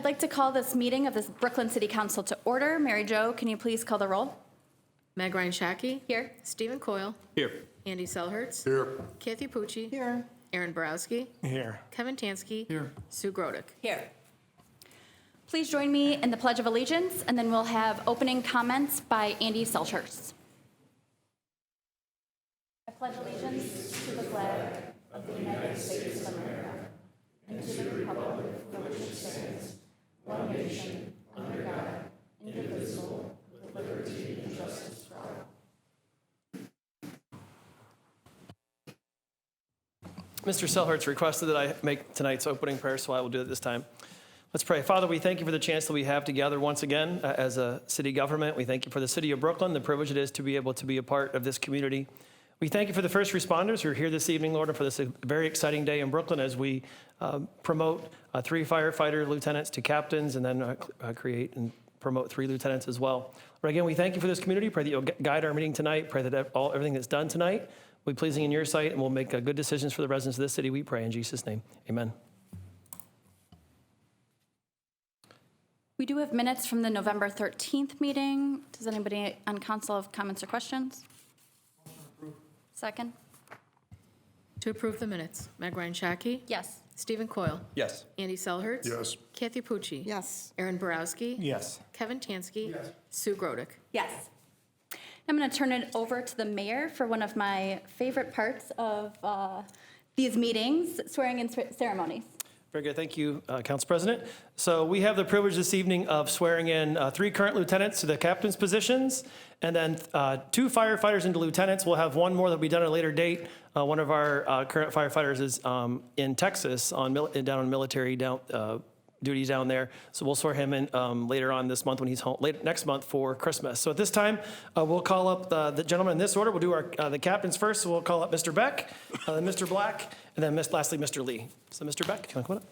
I'd like to call this meeting of the Brooklyn City Council to order. Mary Jo, can you please call the roll? Meg Ryan Shaki. Here. Stephen Coyle. Here. Andy Selhertz. Here. Kathy Pucci. Here. Aaron Borowski. Here. Kevin Tansky. Here. Sue Grodick. Here. Please join me in the Pledge of Allegiance, and then we'll have opening comments by Andy Selhertz. I pledge allegiance to the flag of the United States of America and to the republic for which it stands, one nation, under God, indivisible, with liberty and justice for all. Mr. Selhertz requested that I make tonight's opening prayer, so I will do it this time. Let's pray. Father, we thank you for the chance that we have together once again as a city government. We thank you for the city of Brooklyn, the privilege it is to be able to be a part of this community. We thank you for the first responders who are here this evening, Lord, and for this very exciting day in Brooklyn as we promote 3 firefighter lieutenants to captains and then create and promote 3 lieutenants as well. Lord, again, we thank you for this community. Pray that you'll guide our meeting tonight. Pray that everything that's done tonight will be pleasing in your sight, and we'll make good decisions for the residents of this city. We pray in Jesus' name. Amen. We do have minutes from the November 13th meeting. Does anybody on council have comments or questions? Second? To approve the minutes, Meg Ryan Shaki. Yes. Stephen Coyle. Yes. Andy Selhertz. Yes. Kathy Pucci. Yes. Aaron Borowski. Yes. Kevin Tansky. Sue Grodick. Yes. I'm going to turn it over to the mayor for one of my favorite parts of these meetings, swearing in ceremonies. Very good. Thank you, Council President. So we have the privilege this evening of swearing in 3 current lieutenants to the captain's positions, and then 2 firefighters into lieutenants. We'll have 1 more that will be done at a later date. One of our current firefighters is in Texas down on military duties down there. So we'll swear him in later on this month when he's home, next month for Christmas. So at this time, we'll call up the gentlemen in this order. We'll do the captains first. So we'll call up Mr. Beck, then Mr. Black, and then lastly, Mr. Lee. So Mr. Beck, if you want to come up.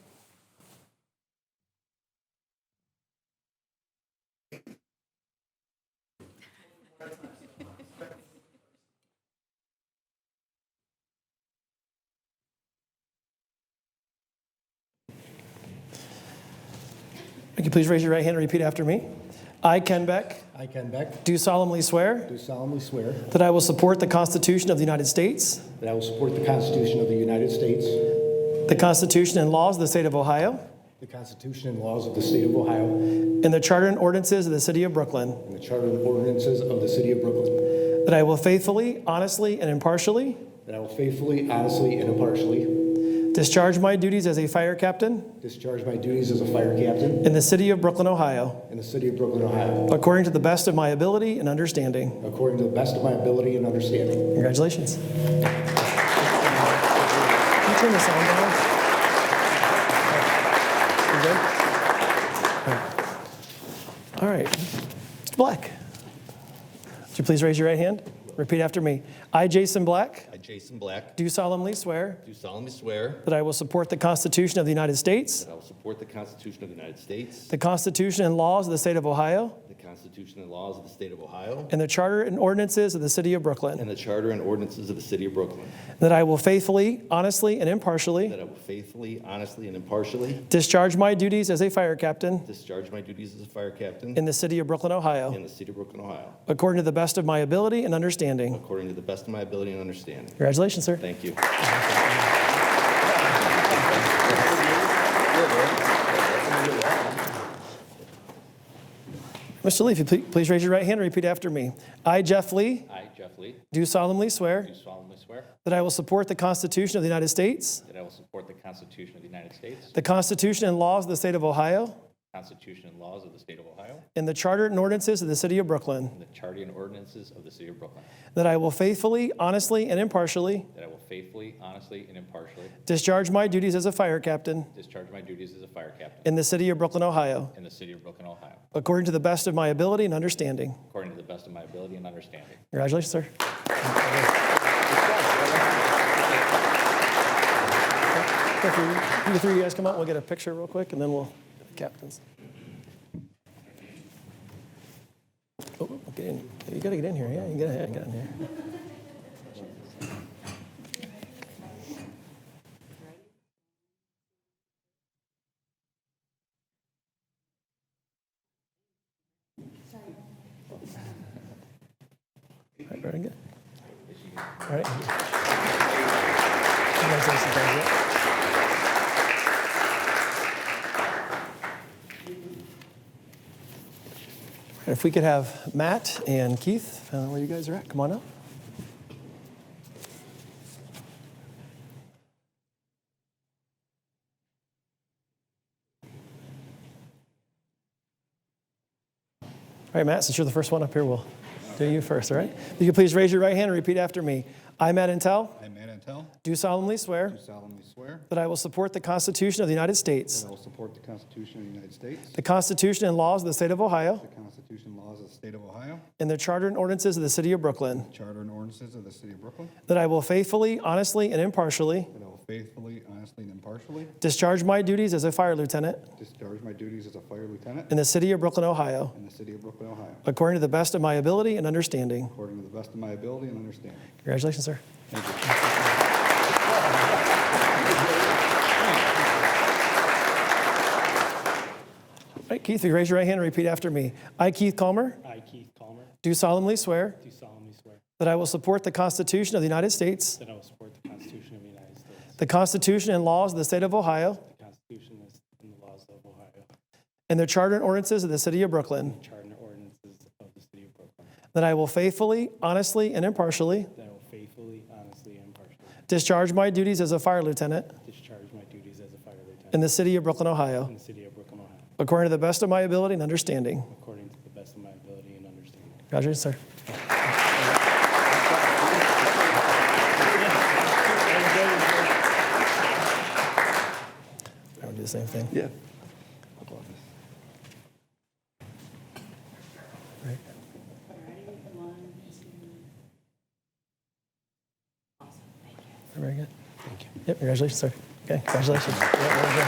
Would you please raise your right hand and repeat after me? I, Ken Beck, I, Ken Beck, do solemnly swear do solemnly swear that I will support the Constitution of the United States, that I will support the Constitution of the United States, the Constitution and laws of the state of Ohio, the Constitution and laws of the state of Ohio, and the charter and ordinances of the city of Brooklyn, and the charter and ordinances of the city of Brooklyn, that I will faithfully, honestly, and impartially that I will faithfully, honestly, and impartially discharge my duties as a fire captain discharge my duties as a fire captain in the city of Brooklyn, Ohio, in the city of Brooklyn, Ohio, according to the best of my ability and understanding. according to the best of my ability and understanding. Congratulations. Can you turn the sound down? You good? All right. Mr. Black, would you please raise your right hand? Repeat after me. I, Jason Black, I, Jason Black, do solemnly swear do solemnly swear that I will support the Constitution of the United States, that I will support the Constitution of the United States, the Constitution and laws of the state of Ohio, the Constitution and laws of the state of Ohio, and the charter and ordinances of the city of Brooklyn, and the charter and ordinances of the city of Brooklyn, that I will faithfully, honestly, and impartially that I will faithfully, honestly, and impartially discharge my duties as a fire captain discharge my duties as a fire captain in the city of Brooklyn, Ohio, in the city of Brooklyn, Ohio, according to the best of my ability and understanding. according to the best of my ability and understanding. Congratulations, sir. Thank you. Mr. Lee, if you please raise your right hand and repeat after me. I, Jeff Lee, I, Jeff Lee, do solemnly swear do solemnly swear that I will support the Constitution of the United States, that I will support the Constitution of the United States, the Constitution and laws of the state of Ohio, Constitution and laws of the state of Ohio, and the charter and ordinances of the city of Brooklyn, and the charter and ordinances of the city of Brooklyn, that I will faithfully, honestly, and impartially that I will faithfully, honestly, and impartially discharge my duties as a fire captain discharge my duties as a fire captain in the city of Brooklyn, Ohio, in the city of Brooklyn, Ohio, according to the best of my ability and understanding. according to the best of my ability and understanding. Congratulations, sir. If you 3 guys come out, we'll get a picture real quick, and then we'll captains. Oh, get in. You got to get in here. Yeah, you got to get in here. right, very good. All right. Congratulations, guys. If we could have Matt and Keith, where you guys are at, come on up. All right, Matt, since you're the first one up here, we'll do you first, all right? If you could please raise your right hand and repeat after me. I, Matt Intel, I, Matt Antel, do solemnly swear do solemnly swear that I will support the Constitution of the United States, that I will support the Constitution of the United States, the Constitution and laws of the State of Ohio, the Constitution and laws of the State of Ohio, and the Charter and ordinances of the City of Brooklyn, the Charter and ordinances of the City of Brooklyn, that I will faithfully, honestly, and impartially that I will faithfully, honestly, and impartially discharge my duties as a fire lieutenant discharge my duties as a fire lieutenant in the City of Brooklyn, Ohio, in the City of Brooklyn, Ohio, according to the best of my ability and understanding. according to the best of my ability and understanding. Congratulations, sir. Thank you. All right, Keith, if you raise your right hand and repeat after me. I, Keith Calmer, I, Keith Calmer, do solemnly swear do solemnly swear that I will support the Constitution of the United States, that I will support the Constitution of the United States, the Constitution and laws of the State of Ohio, the Constitution and the laws of Ohio, and the Charter and ordinances of the City of Brooklyn, the Charter and ordinances of the City of Brooklyn, that I will faithfully, honestly, and impartially that I will faithfully, honestly, and impartially discharge my duties as a fire lieutenant discharge my duties as a fire lieutenant in the City of Brooklyn, Ohio, in the City of Brooklyn, Ohio, according to the best of my ability and understanding. according to the best of my ability and understanding. Congratulations, sir. I would do the same thing. Yeah. Right. Very good. Thank you. Yep, congratulations, sir. Okay, congratulations. Yep, very good.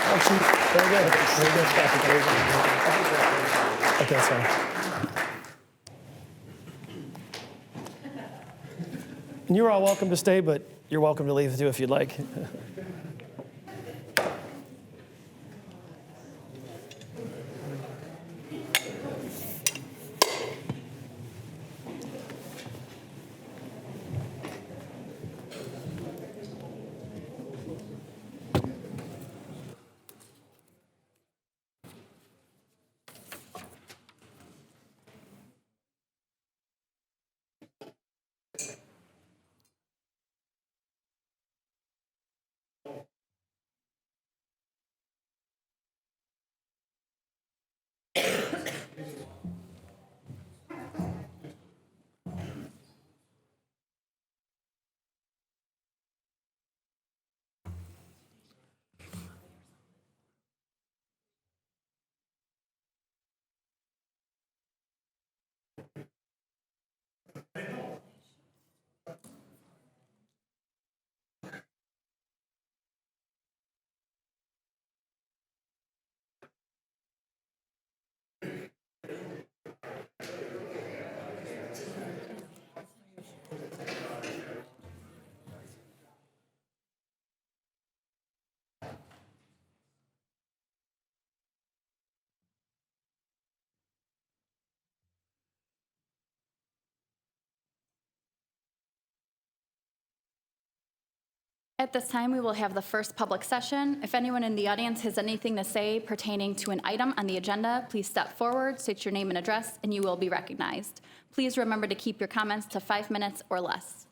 Oh, shoot. Very good. Very good. Okay, that's fine. And you're all welcome to stay, but you're welcome to leave too if you'd like. At this time, we will have the first public session. If anyone in the audience has anything to say pertaining to an item on the agenda, please step forward, state your name and address, and you will be recognized. Please remember to keep your comments to 5 minutes or less.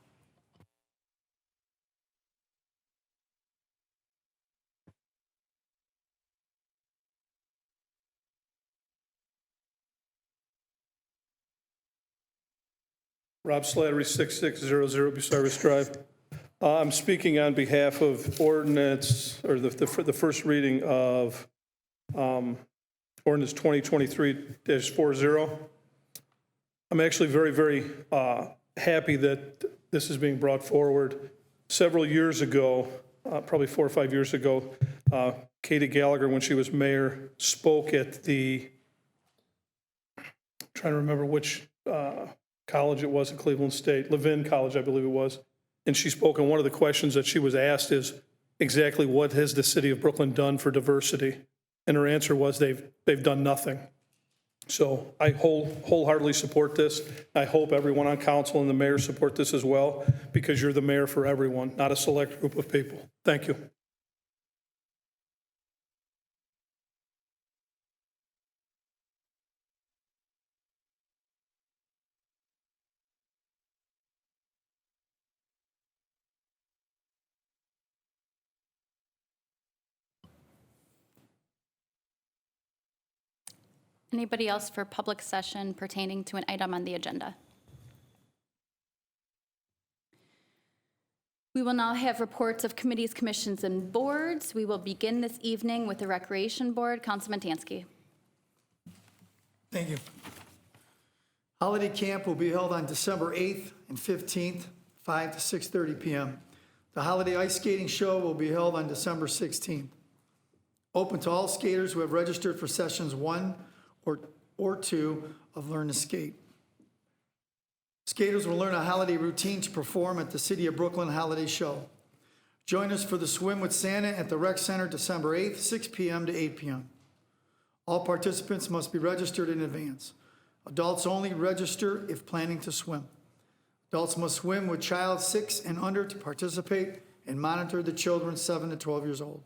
Rob Slattery, 6600 Bucyrus Drive. I'm speaking on behalf of ordinance, or the first reading of ordinance 2023-40. I'm actually very, very happy that this is being brought forward. Several years ago, probably 4 or 5 years ago, Katie Gallagher, when she was mayor, spoke at the, trying to remember which college it was at Cleveland State, Levin College, I believe it was. And she spoke, and one of the questions that she was asked is exactly what has the city of Brooklyn done for diversity? And her answer was they've done nothing. So I wholeheartedly support this. I hope everyone on council and the mayor support this as well, because you're the mayor for everyone, not a select group of people. Thank you. Anybody else for public session pertaining to an item on the agenda? We will now have reports of committees, commissions, and boards. We will begin this evening with the Recreation Board. Councilman Tansky. Thank you. Holiday camp will be held on December 8th and 15th, 5 to 6:30 p.m. The holiday ice skating show will be held on December 16th. Open to all skaters who have registered for sessions 1 or 2 of Learn to Skate. Skaters will learn a holiday routine to perform at the City of Brooklyn Holiday Show. Join us for the Swim with Santa at the Rec Center December 8th, 6 p.m. to 8 p.m. All participants must be registered in advance. Adults only register if planning to swim. Adults must swim with child 6 and under to participate and monitor the children 7 to 12 years old.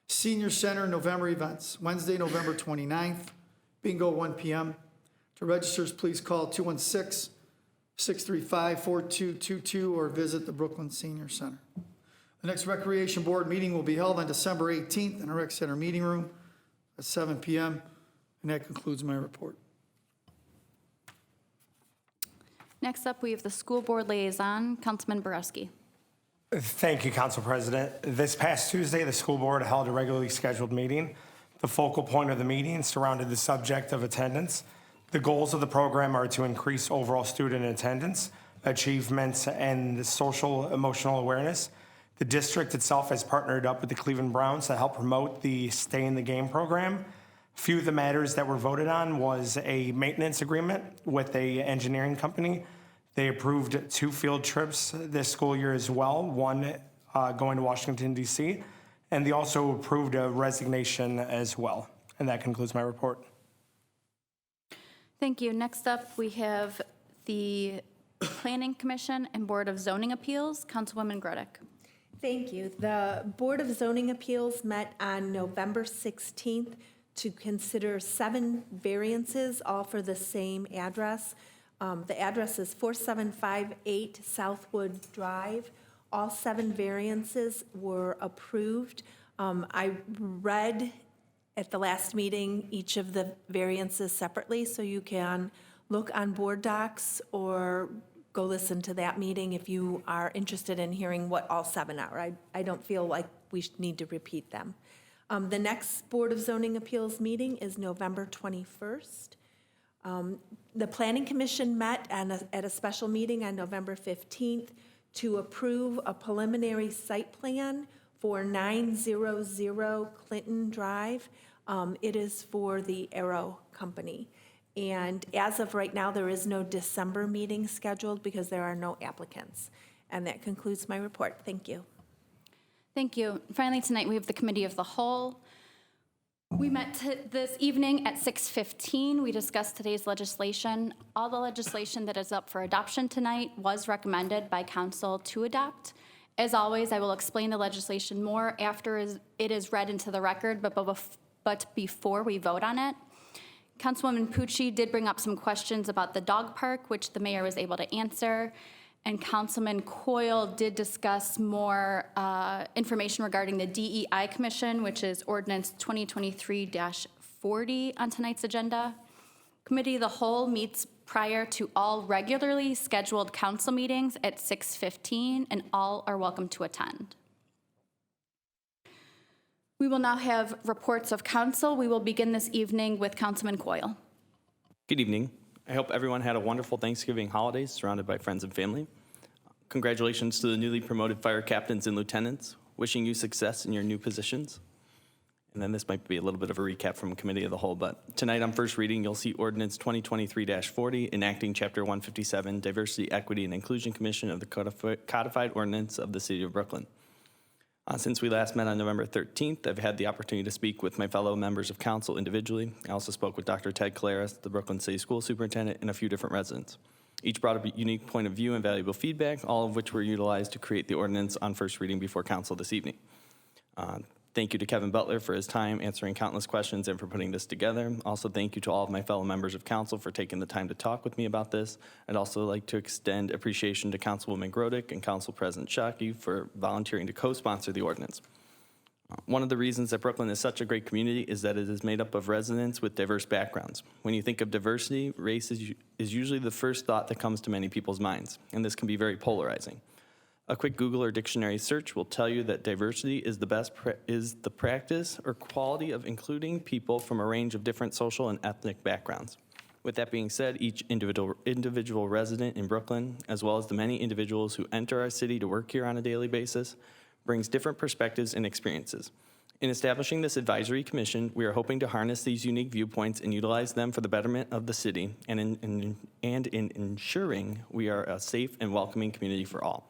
Senior Center November events, Wednesday, November 29th, bingo 1 p.m. To register, please call 216-635-4222 or visit the Brooklyn Senior Center. The next Recreation Board meeting will be held on December 18th in the Rec Center Meeting Room at 7 p.m. And that concludes my report. Next up, we have the School Board Liaison, Councilman Borowski. Thank you, Council President. This past Tuesday, the school board held a regularly scheduled meeting. The focal point of the meeting surrounded the subject of attendance. The goals of the program are to increase overall student attendance, achievements, and the social emotional awareness. The district itself has partnered up with the Cleveland Browns to help promote the Stay in the Game program. A few of the matters that were voted on was a maintenance agreement with an engineering company. They approved 2 field trips this school year as well, one going to Washington, D.C., and they also approved a resignation as well. And that concludes my report. Thank you. Next up, we have the Planning Commission and Board of Zoning Appeals, Councilwoman Grodick. Thank you. The Board of Zoning Appeals met on November 16th to consider 7 variances, all for the same address. The address is 4758 Southwood Drive. All 7 variances were approved. I read at the last meeting each of the variances separately, so you can look on board docs or go listen to that meeting if you are interested in hearing what all 7 are. I don't feel like we need to repeat them. The next Board of Zoning Appeals meeting is November 21st. The Planning Commission met at a special meeting on November 15th to approve a preliminary site plan for 900 Clinton Drive. It is for the Aero Company. And as of right now, there is no December meeting scheduled because there are no applicants. And that concludes my report. Thank you. Thank you. Finally, tonight we have the Committee of the Whole. We met this evening at 6:15. We discussed today's legislation. All the legislation that is up for adoption tonight was recommended by Council to adopt. As always, I will explain the legislation more after it is read into the record, but before we vote on it. Councilwoman Pucci did bring up some questions about the dog park, which the mayor was able to answer. And Councilman Coyle did discuss more information regarding the DEI Commission, which is Ordinance 2023-40 on tonight's agenda. Committee of the Whole meets prior to all regularly scheduled council meetings at 6:15, and all are welcome to attend. We will now have reports of council. We will begin this evening with Councilman Coyle. Good evening. I hope everyone had a wonderful Thanksgiving holiday surrounded by friends and family. Congratulations to the newly promoted fire captains and lieutenants. Wishing you success in your new positions. And then this might be a little bit of a recap from Committee of the Whole, but tonight on first reading, you'll see Ordinance 2023-40 enacting Chapter 157, Diversity, Equity, and Inclusion Commission of the Codified Ordinance of the City of Brooklyn. Since we last met on November 13th, I've had the opportunity to speak with my fellow members of council individually. I also spoke with Dr. Ted Caleres, the Brooklyn City School Superintendent, and a few different residents. Each brought a unique point of view and valuable feedback, all of which were utilized to create the ordinance on first reading before council this evening. Thank you to Kevin Butler for his time answering countless questions and for putting this together. Also, thank you to all of my fellow members of council for taking the time to talk with me about this. I'd also like to extend appreciation to Councilwoman Grodick and Council President Shockey for volunteering to co-sponsor the ordinance. One of the reasons that Brooklyn is such a great community is that it is made up of residents with diverse backgrounds. When you think of diversity, race is usually the first thought that comes to many people's minds, and this can be very polarizing. A quick Google or dictionary search will tell you that diversity is the practice or quality of including people from a range of different social and ethnic backgrounds. With that being said, each individual resident in Brooklyn, as well as the many individuals who enter our city to work here on a daily basis, brings different perspectives and experiences. In establishing this advisory commission, we are hoping to harness these unique viewpoints and utilize them for the betterment of the city and in ensuring we are a safe and welcoming community for all.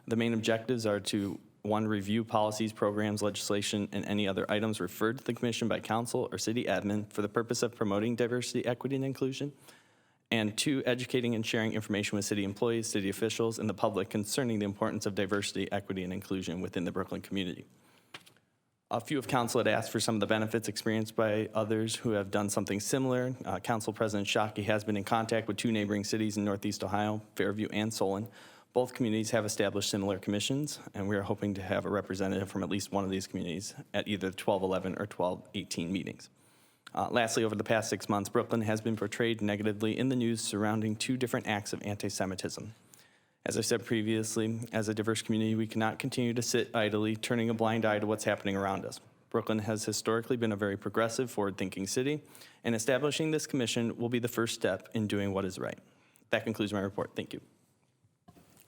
The main objectives are to, 1, review policies, programs, legislation, and any other items referred to the commission by council or city admin for the purpose of promoting diversity, equity, and inclusion. And 2, educating and sharing information with city employees, city officials, and the public concerning the importance of diversity, equity, and inclusion within the Brooklyn community. A few of council had asked for some of the benefits experienced by others who have done something similar. Council President Shockey has been in contact with 2 neighboring cities in Northeast Ohio, Fairview and Solon. Both communities have established similar commissions, and we are hoping to have a representative from at least one of these communities at either 1211 or 1218 meetings. Lastly, over the past 6 months, Brooklyn has been portrayed negatively in the news surrounding 2 different acts of anti-Semitism. As I said previously, as a diverse community, we cannot continue to sit idly, turning a blind eye to what's happening around us. Brooklyn has historically been a very progressive, forward-thinking city, and establishing this commission will be the first step in doing what is right. That concludes my report. Thank you.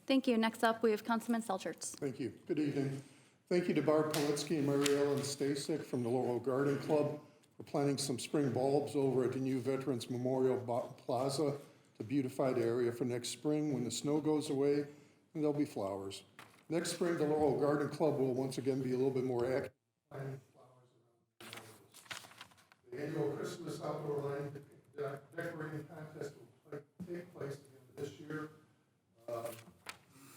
Thank you. Next up, we have Councilman Selchertz. Thank you. Good evening. Thank you to Barb Politsky and Mary Ellen Stasek from the Laurel Garden Club for planting some spring bulbs over at the new Veterans Memorial Plaza to beautify the area for next spring when the snow goes away and there'll be flowers. Next spring, the Laurel Garden Club will once again be a little bit more active. Planting flowers around the annual Christmas outdoor line decorating contest will take place again this year.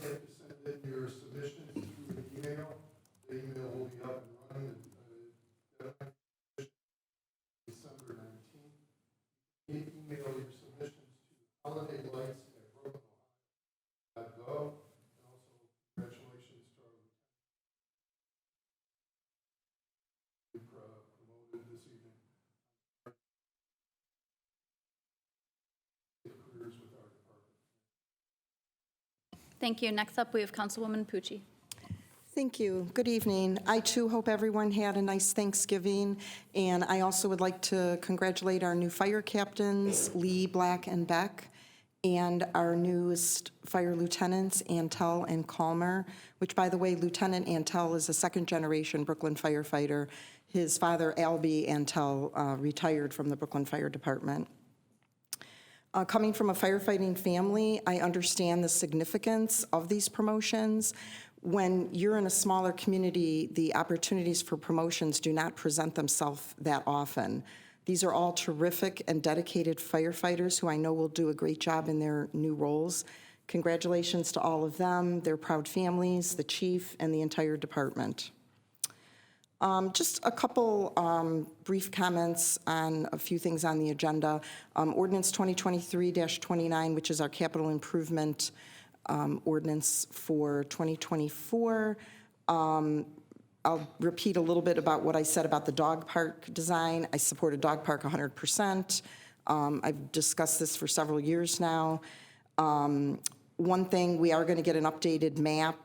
You have to send in your submissions through an email. The email will be up and running December 19th. You can email your submissions to holidaylights@brooklyn.gov. And also, congratulations to our lieutenant promoted this evening. Careers with our department. Thank you. Next up, we have Councilwoman Pucci. Thank you. Good evening. I too hope everyone had a nice Thanksgiving, and I also would like to congratulate our new fire captains, Lee, Black, and Beck, and our newest fire lieutenants, Antel and Calmer, which, by the way, Lieutenant Antel is a second-generation Brooklyn firefighter. His father, Albie Antel, retired from the Brooklyn Fire Department. Coming from a firefighting family, I understand the significance of these promotions. When you're in a smaller community, the opportunities for promotions do not present themselves that often. These are all terrific and dedicated firefighters who I know will do a great job in their new roles. Congratulations to all of them, their proud families, the chief, and the entire department. Just a couple brief comments on a few things on the agenda. Ordinance 2023-29, which is our capital improvement ordinance for 2024. I'll repeat a little bit about what I said about the dog park design. I support a dog park 100%. I've discussed this for several years now. One thing, we are going to get an updated map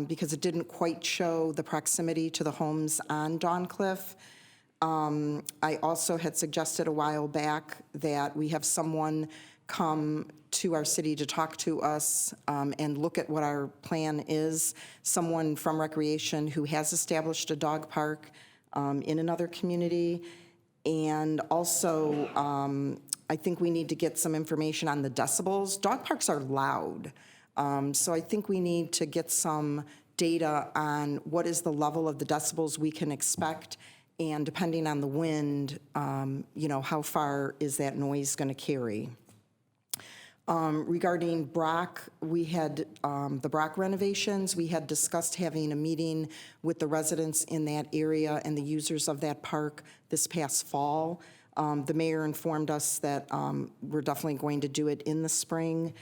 because it didn't quite show the proximity to the homes on Dawncliffe. I also had suggested a while back that we have someone come to our city to talk to us and look at what our plan is, someone from Recreation who has established a dog park in another community. And also, I think we need to get some information on the decibels. Dog parks are loud, so I think we need to get some data on what is the level of the decibels we can expect, and depending on the wind, how far is that noise going to carry. Regarding Brock, we had the Brock renovations. We had discussed having a meeting with the residents in that area and the users of that park this past fall. The mayor informed us that we're definitely going to do it in the spring.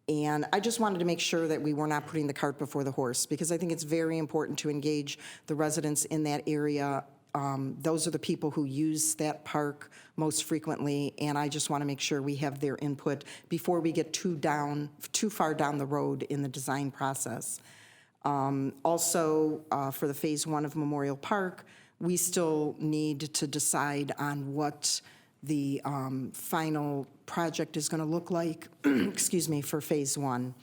And I just wanted to make sure that we were not putting the cart before the horse, because I think it's very important to engage the residents in that area. Those are the people who use that park most frequently, and I just want to make sure we have their input before we get too far down the road in the design process. Also, for the Phase 1 of Memorial Park, we still need to decide on what the final project is going to look like, excuse me, for Phase 1.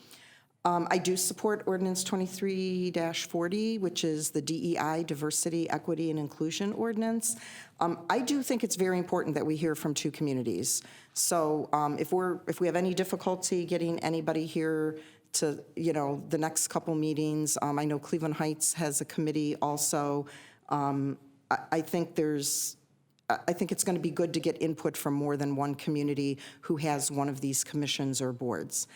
I do support Ordinance 23-40, which is the DEI, Diversity, Equity, and Inclusion Ordinance. I do think it's very important that we hear from two communities. So if we have any difficulty getting anybody here to, the next couple meetings, I know Cleveland Heights has a committee also. I think it's going to be good to get input from more than one community who has one of these commissions or boards.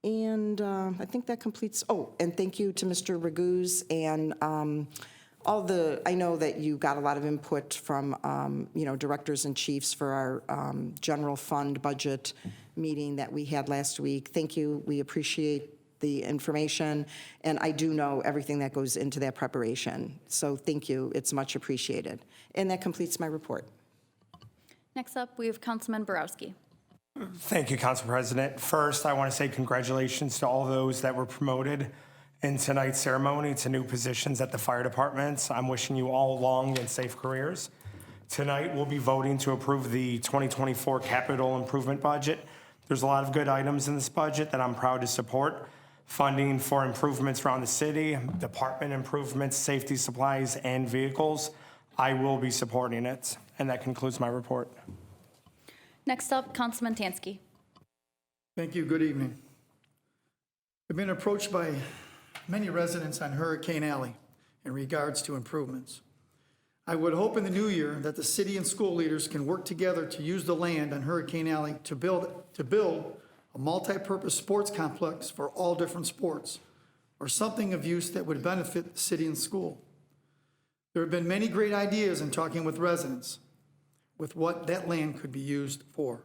And I think that completes, and thank you to Mr. Raguse and I know that you got a lot of input from, directors and chiefs for our general fund budget meeting that we had last week. Thank you. We appreciate the information, and I do know everything that goes into that preparation. So thank you. It's much appreciated. And that completes my report. Next up, we have Councilman Borowski. Thank you, Council President. First, I want to say congratulations to all those that were promoted in tonight's ceremony to new positions at the fire departments. I'm wishing you all long and safe careers. Tonight, we'll be voting to approve the 2024 capital improvement budget. There's a lot of good items in this budget that I'm proud to support. Funding for improvements around the city, department improvements, safety supplies, and vehicles. I will be supporting it. And that concludes my report. Next up, Councilman Tansky. Thank you. Good evening. I've been approached by many residents on Hurricane Alley in regards to improvements. I would hope in the new year that the city and school leaders can work together to use the land on Hurricane Alley to build a multi-purpose sports complex for all different sports, or something of use that would benefit the city and school. There have been many great ideas in talking with residents with what that land could be used for.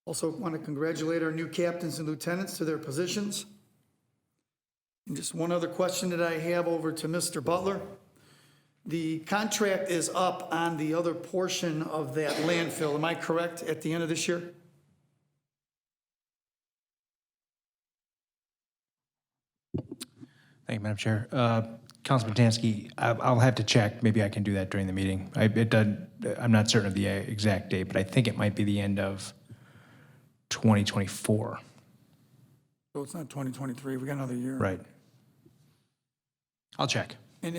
Also want to congratulate our new captains and lieutenants to their positions. And just one other question that I have over to Mr. Butler. The contract is up on the other portion of that landfill, am I correct, at the end of this year? Thank you, Madam Chair. Councilman Tansky, I'll have to check. Maybe I can do that during the meeting. I'm not certain of the exact date, but I think it might be the end of 2024. So it's not 2023, we got another year. Right. I'll check. And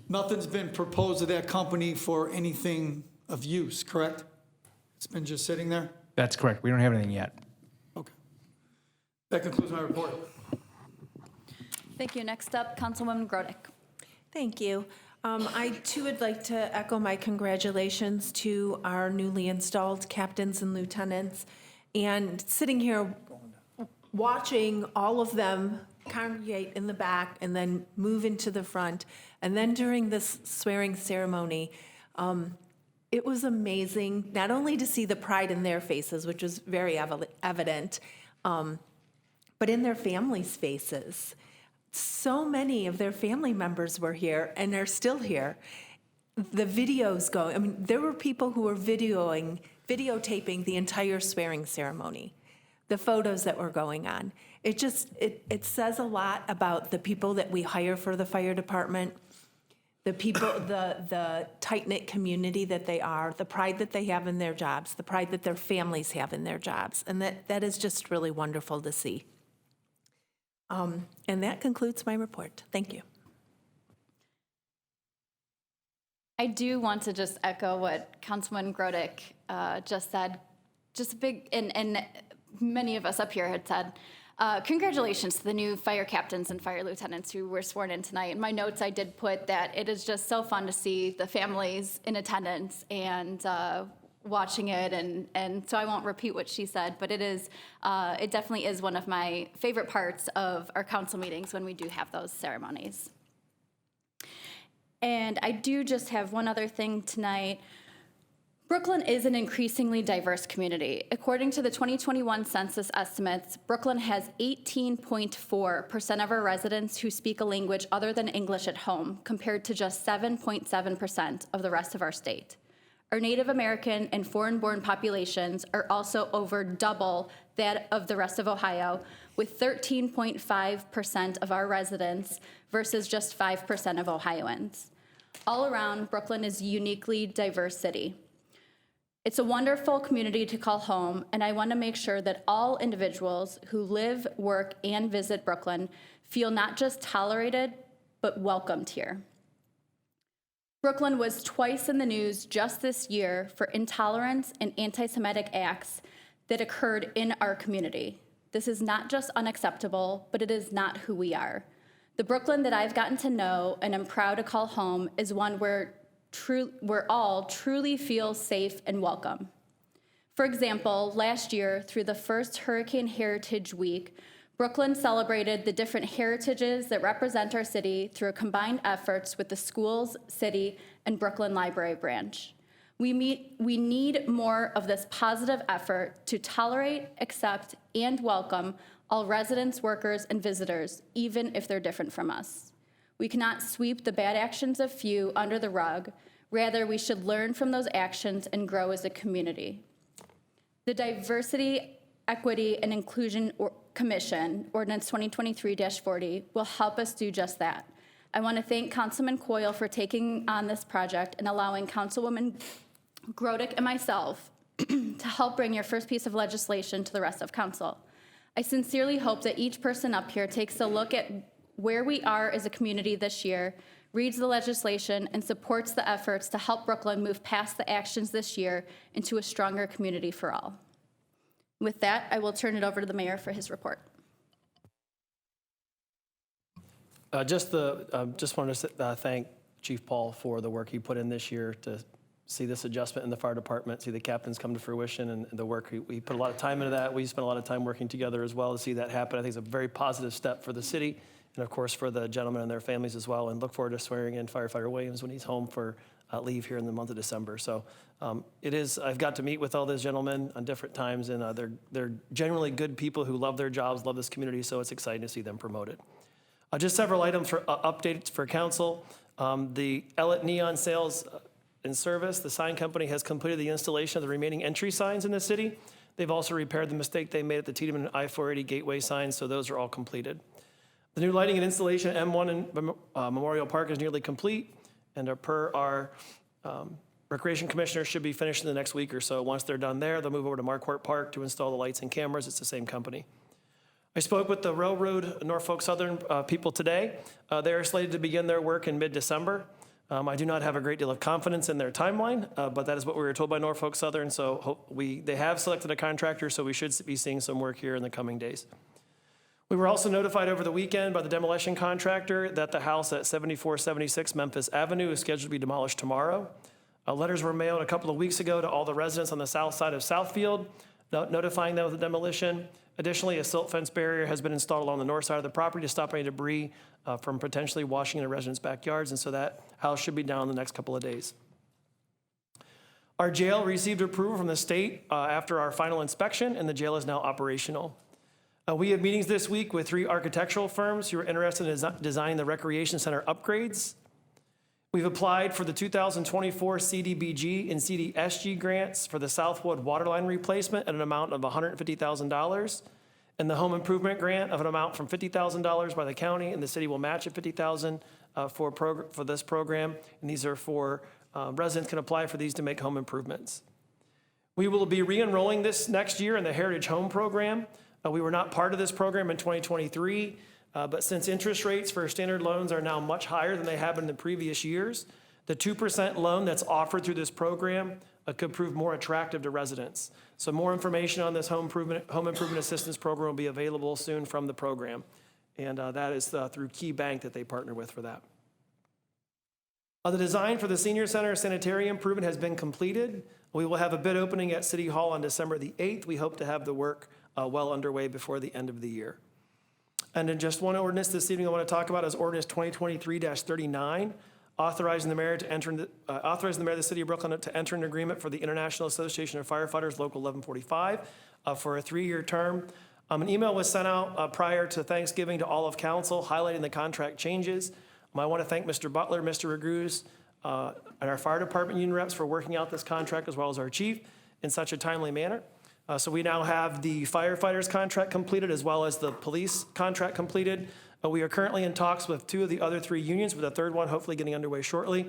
nothing's been proposed to that company for anything of use, correct? It's been just sitting there? That's correct. We don't have anything yet. Okay. That concludes my report. Thank you. Next up, Councilwoman Grodick. Thank you. I too would like to echo my congratulations to our newly installed captains and lieutenants. And sitting here watching all of them congregate in the back and then move into the front, and then during this swearing ceremony, it was amazing not only to see the pride in their faces, which was very evident, but in their families' faces. So many of their family members were here and are still here. The videos going, there were people who were videotaping the entire swearing ceremony, the photos that were going on. It says a lot about the people that we hire for the fire department, the people, the tight-knit community that they are, the pride that they have in their jobs, the pride that their families have in their jobs. And that is just really wonderful to see. And that concludes my report. Thank you. I do want to just echo what Councilman Grodick just said. Just a big, and many of us up here had said, Congratulations to the new fire captains and fire lieutenants who were sworn in tonight. In my notes, I did put that it is just so fun to see the families in attendance and watching it, and so I won't repeat what she said, but it definitely is one of my favorite parts of our council meetings when we do have those ceremonies. And I do just have one other thing tonight. Brooklyn is an increasingly diverse community. According to the 2021 census estimates, Brooklyn has 18.4% of our residents who speak a language other than English at home, compared to just 7.7% of the rest of our state. Our Native American and foreign-born populations are also over double that of the rest of Ohio, with 13.5% of our residents versus just 5% of Ohioans. All around, Brooklyn is a uniquely diverse city. It's a wonderful community to call home, and I want to make sure that all individuals who live, work, and visit Brooklyn feel not just tolerated, but welcomed here. Brooklyn was twice in the news just this year for intolerance and anti-Semitic acts that occurred in our community. This is not just unacceptable, but it is not who we are. The Brooklyn that I've gotten to know and am proud to call home is one where all truly feel safe and welcome. For example, last year, through the first Hurricane Heritage Week, Brooklyn celebrated the different heritages that represent our city through combined efforts with the schools, city, and Brooklyn Library Branch. We need more of this positive effort to tolerate, accept, and welcome all residents, workers, and visitors, even if they're different from us. We cannot sweep the bad actions of few under the rug. Rather, we should learn from those actions and grow as a community. The Diversity, Equity, and Inclusion Commission, Ordinance 2023-40, will help us do just that. I want to thank Councilman Coyle for taking on this project and allowing Councilwoman Grodick and myself to help bring your first piece of legislation to the rest of council. I sincerely hope that each person up here takes a look at where we are as a community this year, reads the legislation, and supports the efforts to help Brooklyn move past the actions this year into a stronger community for all. With that, I will turn it over to the mayor for his report. Just wanted to thank Chief Paul for the work he put in this year to see this adjustment in the fire department, see the captains come to fruition, and the work, we put a lot of time into that. We spent a lot of time working together as well to see that happen. I think it's a very positive step for the city, and of course for the gentlemen and their families as well, and look forward to swearing in Firefighter Williams when he's home for leave here in the month of December. So I've got to meet with all those gentlemen on different times, and they're generally good people who love their jobs, love this community, so it's exciting to see them promoted. Just several items for updates for council. The Ellet Neon Sales in service, the sign company has completed the installation of the remaining entry signs in the city. They've also repaired the mistake they made at the Tiedemann and I-480 gateway signs, so those are all completed. The new lighting and installation at M1 in Memorial Park is nearly complete, and per our Recreation Commissioner should be finished in the next week or so. Once they're done there, they'll move over to Marquardt Park to install the lights and cameras. It's the same company. I spoke with the Railroad Norfolk Southern people today. They are slated to begin their work in mid-December. I do not have a great deal of confidence in their timeline, but that is what we were told by Norfolk Southern, so they have selected a contractor, so we should be seeing some work here in the coming days. We were also notified over the weekend by the demolition contractor that the house at 7476 Memphis Avenue is scheduled to be demolished tomorrow. Letters were mailed a couple of weeks ago to all the residents on the south side of Southfield, notifying them of the demolition. Additionally, a silt fence barrier has been installed along the north side of the property to stop any debris from potentially washing into residents' backyards, and so that house should be down in the next couple of days. Our jail received approval from the state after our final inspection, and the jail is now operational. We have meetings this week with 3 architectural firms who are interested in designing the recreation center upgrades. We've applied for the 2024 CDBG and CDSG grants for the Southwood waterline replacement at an amount of $150,000, and the home improvement grant of an amount from $50,000 by the county, and the city will match at $50,000 for this program. And these are for residents can apply for these to make home improvements. We will be re-enrolling this next year in the Heritage Home Program. We were not part of this program in 2023. But since interest rates for standard loans are now much higher than they have in the previous years, the 2% loan that's offered through this program could prove more attractive to residents. So more information on this home improvement assistance program will be available soon from the program. And that is through Key Bank that they partner with for that. The design for the senior center sanitarium improvement has been completed. We will have a bid opening at City Hall on December the 8th. We hope to have the work well underway before the end of the year. And then just one ordinance this evening I want to talk about is ordinance 2023-39, authorizing the mayor of the city of Brooklyn to enter an agreement for the International Association of Firefighters Local 1145 for a 3-year term. An email was sent out prior to Thanksgiving to all of council highlighting the contract changes. I want to thank Mr. Butler, Mr. Raguse, and our fire department union reps for working out this contract, as well as our chief, in such a timely manner. So we now have the firefighters contract completed, as well as the police contract completed. We are currently in talks with 2 of the other 3 unions, with a 3rd one hopefully getting underway shortly.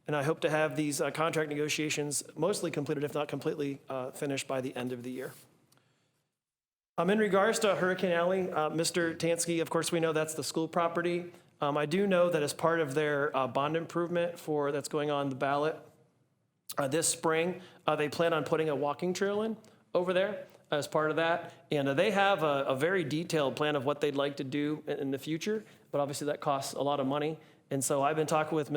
And I hope to have these contract negotiations mostly completed, if not completely finished, by the end of the year. In regards to Hurricane Alley, Mr. Tansky, of course, we know that's the school property. I do know that as part of their bond improvement that's going on the ballot this spring, they plan on putting a walking trail in over there as part of that. And they have a very detailed plan of what they'd like to do in the future, but obviously that costs a lot of money. And so I've been talking with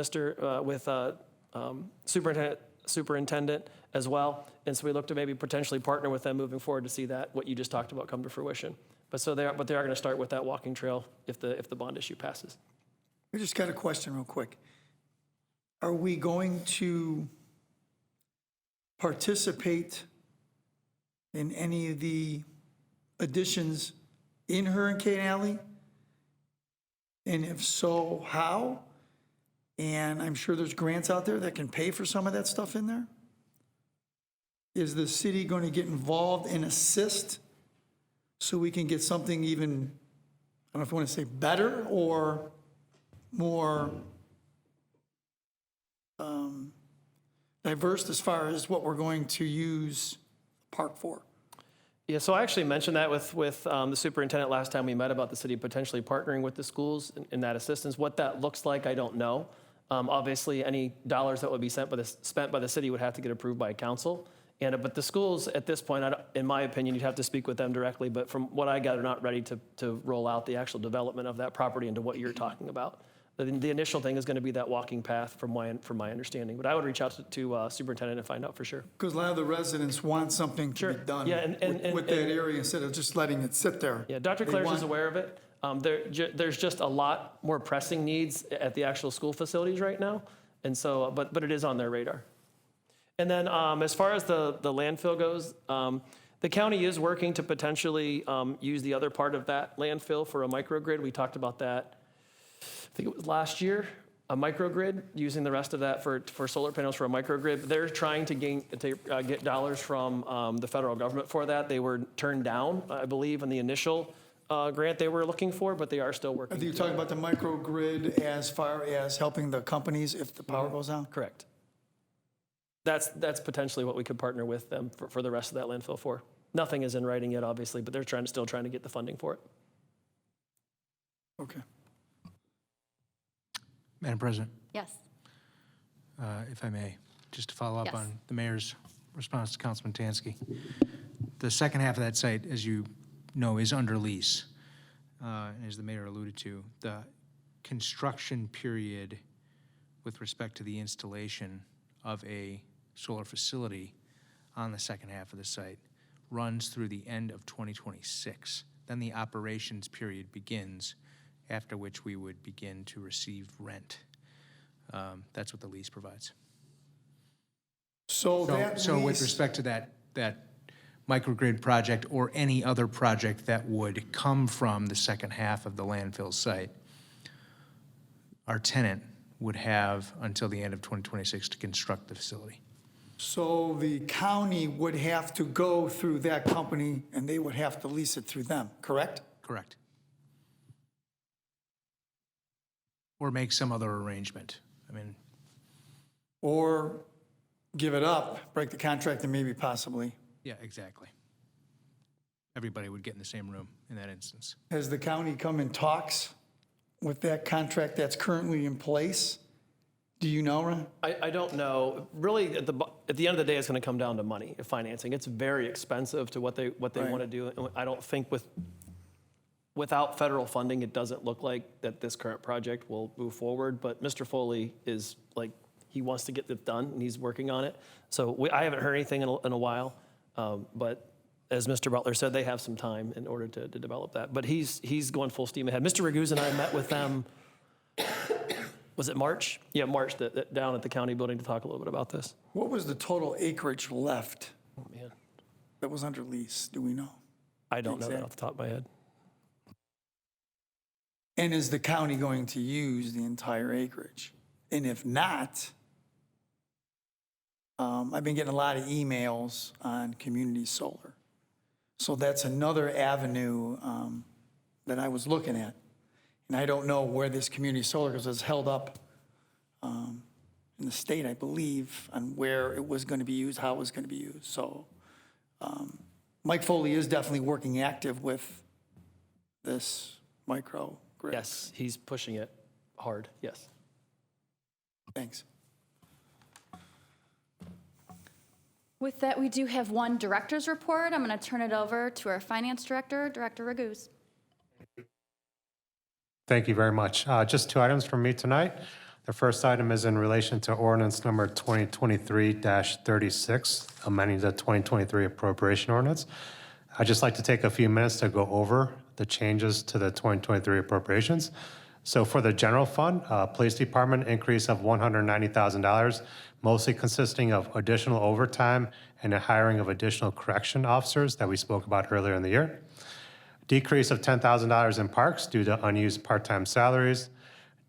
superintendent as well. And so we look to maybe potentially partner with them moving forward to see that, what you just talked about, come to fruition. But they are going to start with that walking trail if the bond issue passes. I just got a question real quick. Are we going to participate in any of the additions in Hurricane Alley? And if so, how? And I'm sure there's grants out there that can pay for some of that stuff in there. Is the city going to get involved and assist so we can get something even, I don't know if you want to say better or more diverse as far as what we're going to use the park for? Yeah, so I actually mentioned that with the superintendent last time we met about the city potentially partnering with the schools in that assistance. What that looks like, I don't know. Obviously, any dollars that would be spent by the city would have to get approved by council. But the schools at this point, in my opinion, you'd have to speak with them directly. But from what I got, are not ready to roll out the actual development of that property into what you're talking about. The initial thing is going to be that walking path from my understanding. But I would reach out to superintendent and find out for sure. Because a lot of the residents want something to be done with that area instead of just letting it sit there. Yeah, Dr. Claridge is aware of it. There's just a lot more pressing needs at the actual school facilities right now. And so, but it is on their radar. And then as far as the landfill goes, the county is working to potentially use the other part of that landfill for a microgrid. We talked about that, I think it was last year, a microgrid, using the rest of that for solar panels for a microgrid. They're trying to get dollars from the federal government for that. They were turned down, I believe, in the initial grant they were looking for, but they are still working. Are you talking about the microgrid as far as helping the companies if the power goes out? Correct. That's potentially what we could partner with them for the rest of that landfill for. Nothing is in writing yet, obviously, but they're still trying to get the funding for it. Okay. Madam President, Yes. if I may, just to follow up Yes. on the mayor's response to Councilman Tansky. The second half of that site, as you know, is under lease. And as the mayor alluded to, the construction period with respect to the installation of a solar facility on the second half of the site runs through the end of 2026. Then the operations period begins, after which we would begin to receive rent. That's what the lease provides. So with respect to that microgrid project or any other project that would come from the second half of the landfill site, our tenant would have until the end of 2026 to construct the facility. So the county would have to go through that company and they would have to lease it through them, correct? Correct. Or make some other arrangement. I mean, Or give it up, break the contract and maybe possibly. yeah, exactly. Everybody would get in the same room in that instance. Has the county come in talks with that contract that's currently in place Do you know, Ron? I don't know. Really, at the end of the day, it's going to come down to money, financing. It's very expensive to what they Right. want to do. And I don't think without federal funding, it doesn't look like that this current project will move forward. But Mr. Foley is like, he wants to get this done, and he's working on it. So I haven't heard anything in a while. But as Mr. Butler said, they have some time in order to develop that. But he's going full steam ahead. Mr. Raguse and I met with them. Was it March? Yeah, March, down at the county building to talk a little bit about this. What was the total acreage left Oh, man. that was under lease? Do we know? I don't know that off the top of my head. And is the county going to use the entire acreage? And if not, I've been getting a lot of emails on community solar. So that's another avenue that I was looking at. And I don't know where this community solar, because it's held up in the state, I believe, on where it was going to be used, how it was going to be used. So Mike Foley is definitely working active with this microgrid. Yes, he's pushing it hard, yes. Thanks. With that, we do have one director's report. I'm going to turn it over to our finance director, Director Raguse. Thank you very much. Just two items from me tonight. The first item is in relation to ordinance number 2023-36, amending the 2023 appropriation ordinance. I'd just like to take a few minutes to go over the changes to the 2023 appropriations. So for the general fund, police department increase of $190,000, mostly consisting of additional overtime and the hiring of additional correction officers that we spoke about earlier in the year. Decrease of $10,000 in parks due to unused part-time salaries.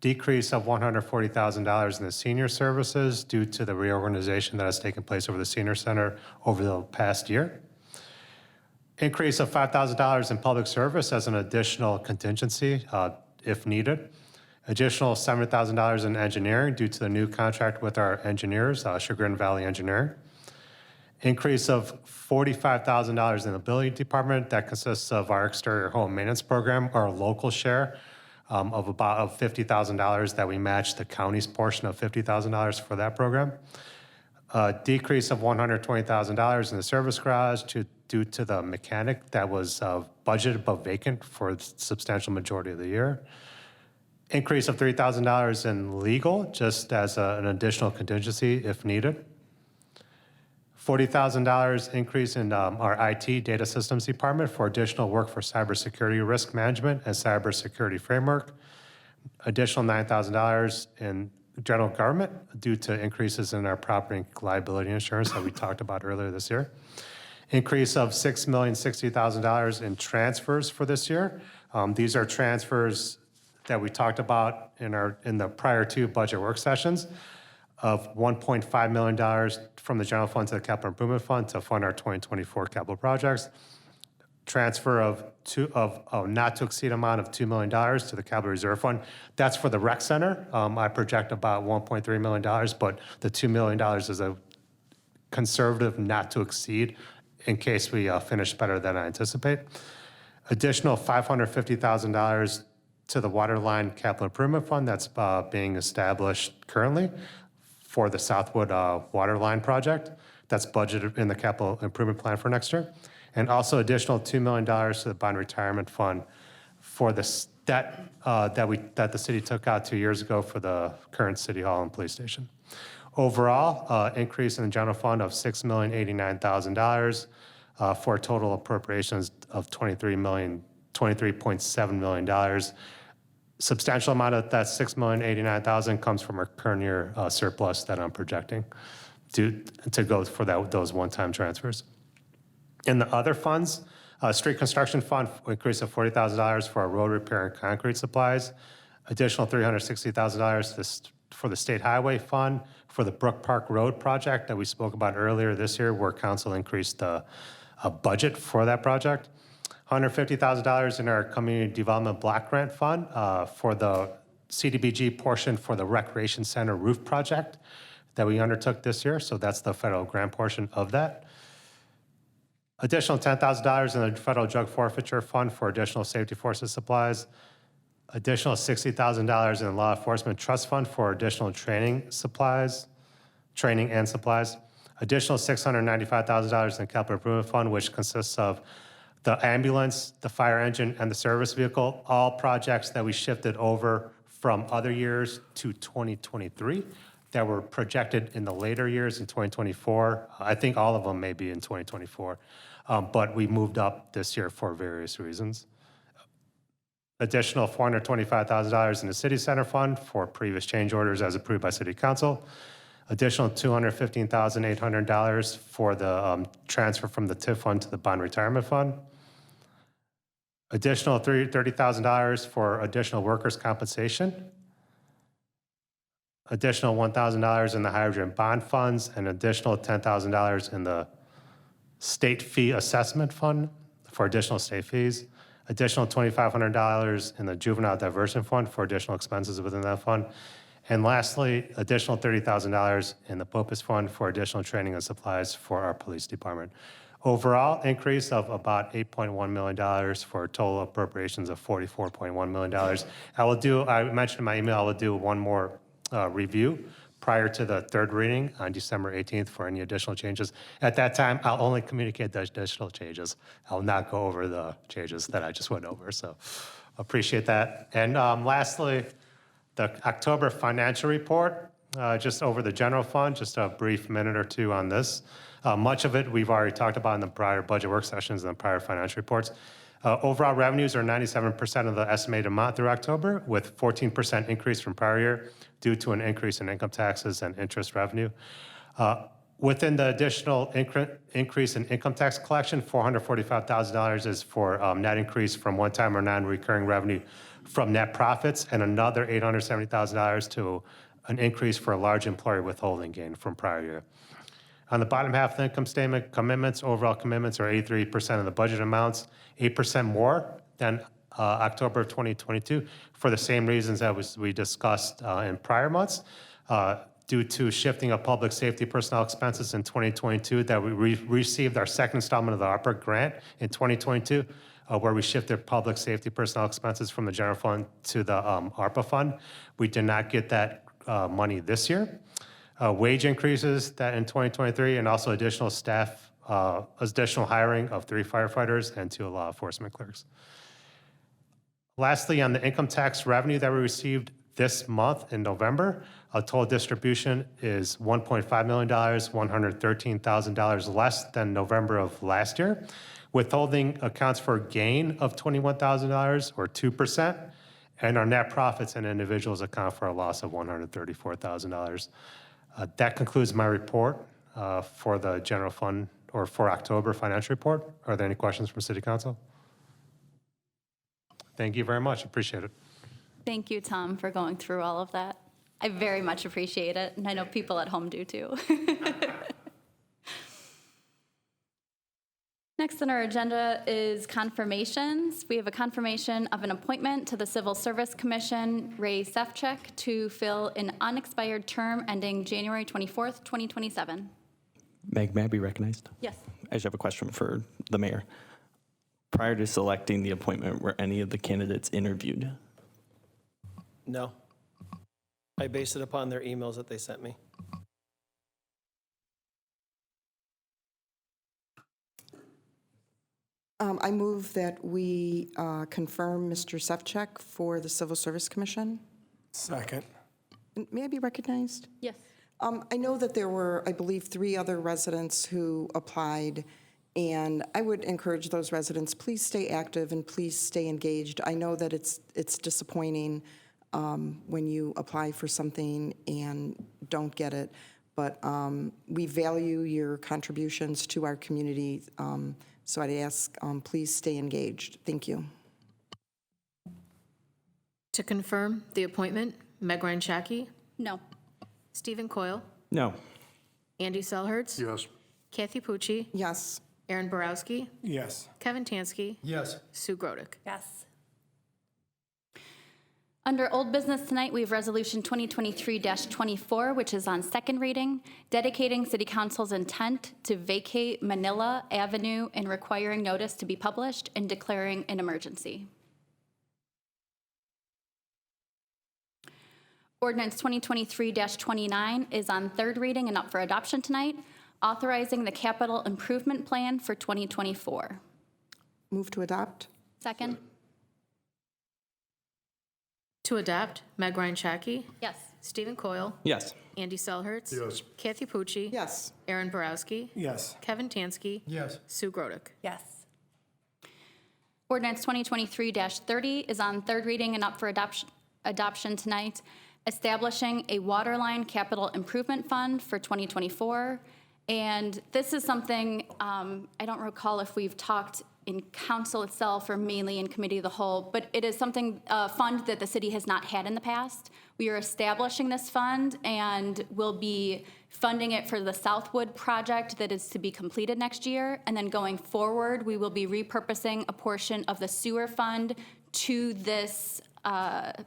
Decrease of $140,000 in the senior services due to the reorganization that has taken place over the senior center over the past year. Increase of $5,000 in public service as an additional contingency if needed. Additional $7,000 in engineering due to the new contract with our engineers, Chagrin Valley Engineering. Increase of $45,000 in the building department. That consists of our exterior home maintenance program, our local share of about $50,000 that we match the county's portion of $50,000 for that program. Decrease of $120,000 in the service garage due to the mechanic that was budgeted but vacant for a substantial majority of the year. Increase of $3,000 in legal, just as an additional contingency if needed. $40,000 increase in our IT data systems department for additional work for cybersecurity risk management and cybersecurity framework. Additional $9,000 in general government due to increases in our property and liability insurance that we talked about earlier this year. Increase of $6,060,000 in transfers for this year. These are transfers that we talked about in the prior two budget work sessions of $1.5 million from the general fund to the capital improvement fund to fund our 2024 capital projects. Transfer of not to exceed amount of $2 million to the capital reserve fund. That's for the rec center. I project about $1.3 million, but the $2 million is a conservative not to exceed in case we finish better than I anticipate. Additional $550,000 to the waterline capital improvement fund that's being established currently for the Southwood waterline project. That's budgeted in the capital improvement plan for next year. And also additional $2 million to the bond retirement fund for the debt that the city took out 2 years ago for the current city hall and police station. Overall, increase in the general fund of $6,089,000 for total appropriations of $23.7 million. Substantial amount of that $6,089,000 comes from our current year surplus that I'm projecting to go for those one-time transfers. In the other funds, street construction fund increase of $40,000 for our road repair and concrete supplies. Additional $360,000 for the state highway fund for the Brook Park Road project that we spoke about earlier this year, where council increased the budget for that project. $150,000 in our community development block grant fund for the CDBG portion for the recreation center roof project that we undertook this year. So that's the federal grant portion of that. Additional $10,000 in the federal drug forfeiture fund for additional safety forces supplies. Additional $60,000 in law enforcement trust fund for additional training and supplies. Additional $695,000 in capital improvement fund, which consists of the ambulance, the fire engine, and the service vehicle, all projects that we shifted over from other years to 2023 that were projected in the later years in 2024. I think all of them may be in 2024, but we moved up this year for various reasons. Additional $425,000 in the city center fund for previous change orders as approved by city council. Additional $215,800 for the transfer from the TIF fund to the bond retirement fund. Additional $30,000 for additional workers' compensation. Additional $1,000 in the hydrogen bond funds, and additional $10,000 in the state fee assessment fund for additional state fees. Additional $2,500 in the juvenile diversion fund for additional expenses within that fund. And lastly, additional $30,000 in the POPIS fund for additional training and supplies for our police department. Overall, increase of about $8.1 million for total appropriations of $44.1 million. I mentioned in my email, I will do one more review prior to the third reading on December 18th for any additional changes. At that time, I'll only communicate the additional changes. I'll not go over the changes that I just went over, so appreciate that. And lastly, the October financial report, just over the general fund, just a brief minute or two on this. Much of it we've already talked about in the prior budget work sessions and the prior financial reports. Overall revenues are 97% of the estimated amount through October, with 14% increase from prior year due to an increase in income taxes and interest revenue. Within the additional increase in income tax collection, $445,000 is for net increase from one-time or non-recurring revenue from net profits, and another $870,000 to an increase for a large employer withholding gain from prior year. On the bottom half of the income statement, commitments, overall commitments are 83% of the budget amounts, 8% more than October of 2022 for the same reasons that we discussed in prior months. Due to shifting of public safety personnel expenses in 2022, that we received our second installment of the ARPA grant in 2022, where we shifted public safety personnel expenses from the general fund to the ARPA fund. We did not get that money this year. Wage increases that in 2023, and also additional staff, additional hiring of 3 firefighters and 2 law enforcement clerks. Lastly, on the income tax revenue that we received this month in November, a total distribution is $1.5 million, $113,000 less than November of last year. Withholding accounts for a gain of $21,000 or 2%, and our net profits and individuals account for a loss of $134,000. That concludes my report for the general fund, or for October financial report. Are there any questions from City Council? Thank you very much. Appreciate it. Thank you, Tom, for going through all of that. I very much appreciate it, and I know people at home do too. Next on our agenda is confirmations. We have a confirmation of an appointment to the Civil Service Commission, Ray Sefcik, to fill an unexpired term ending January 24th, 2027. Meg, may I be recognized? Yes. I just have a question for the mayor. Prior to selecting the appointment, were any of the candidates interviewed? No. I based it upon their emails that they sent me. I move that we confirm Mr. Sefcik for the Civil Service Commission. Second. May I be recognized? Yes. I know that there were, I believe, 3 other residents who applied, and I would encourage those residents, please stay active and please stay engaged. I know that it's disappointing when you apply for something and don't get it, but we value your contributions to our community, so I'd ask, please stay engaged. Thank you. To confirm the appointment, Meg Ryan Shaki, No. Stephen Coyle, No. Andy Selhertz, Yes. Kathy Pucci, Yes. Aaron Borowski, Yes. Kevin Tansky, Yes. Sue Grodick. Yes. Under old business tonight, we have Resolution 2023-24, which is on second reading, dedicating City Council's intent to vacate Manila Avenue and requiring notice to be published and declaring an emergency. Ordinance 2023-29 is on third reading and up for adoption tonight, authorizing the capital improvement plan for 2024. Move to adopt? Second? To adopt, Meg Ryan Shaki. Yes. Stephen Coyle. Yes. Andy Selhertz. Yes. Kathy Pucci. Yes. Aaron Borowski. Yes. Kevin Tansky. Yes. Sue Grodick. Yes. Ordinance 2023-30 is on third reading and up for adoption tonight, establishing a waterline capital improvement fund for 2024. And this is something, I don't recall if we've talked in council itself or mainly in committee of the whole, but it is something, a fund that the city has not had in the past. We are establishing this fund and will be funding it for the Southwood project that is to be completed next year. And then going forward, we will be repurposing a portion of the sewer fund to this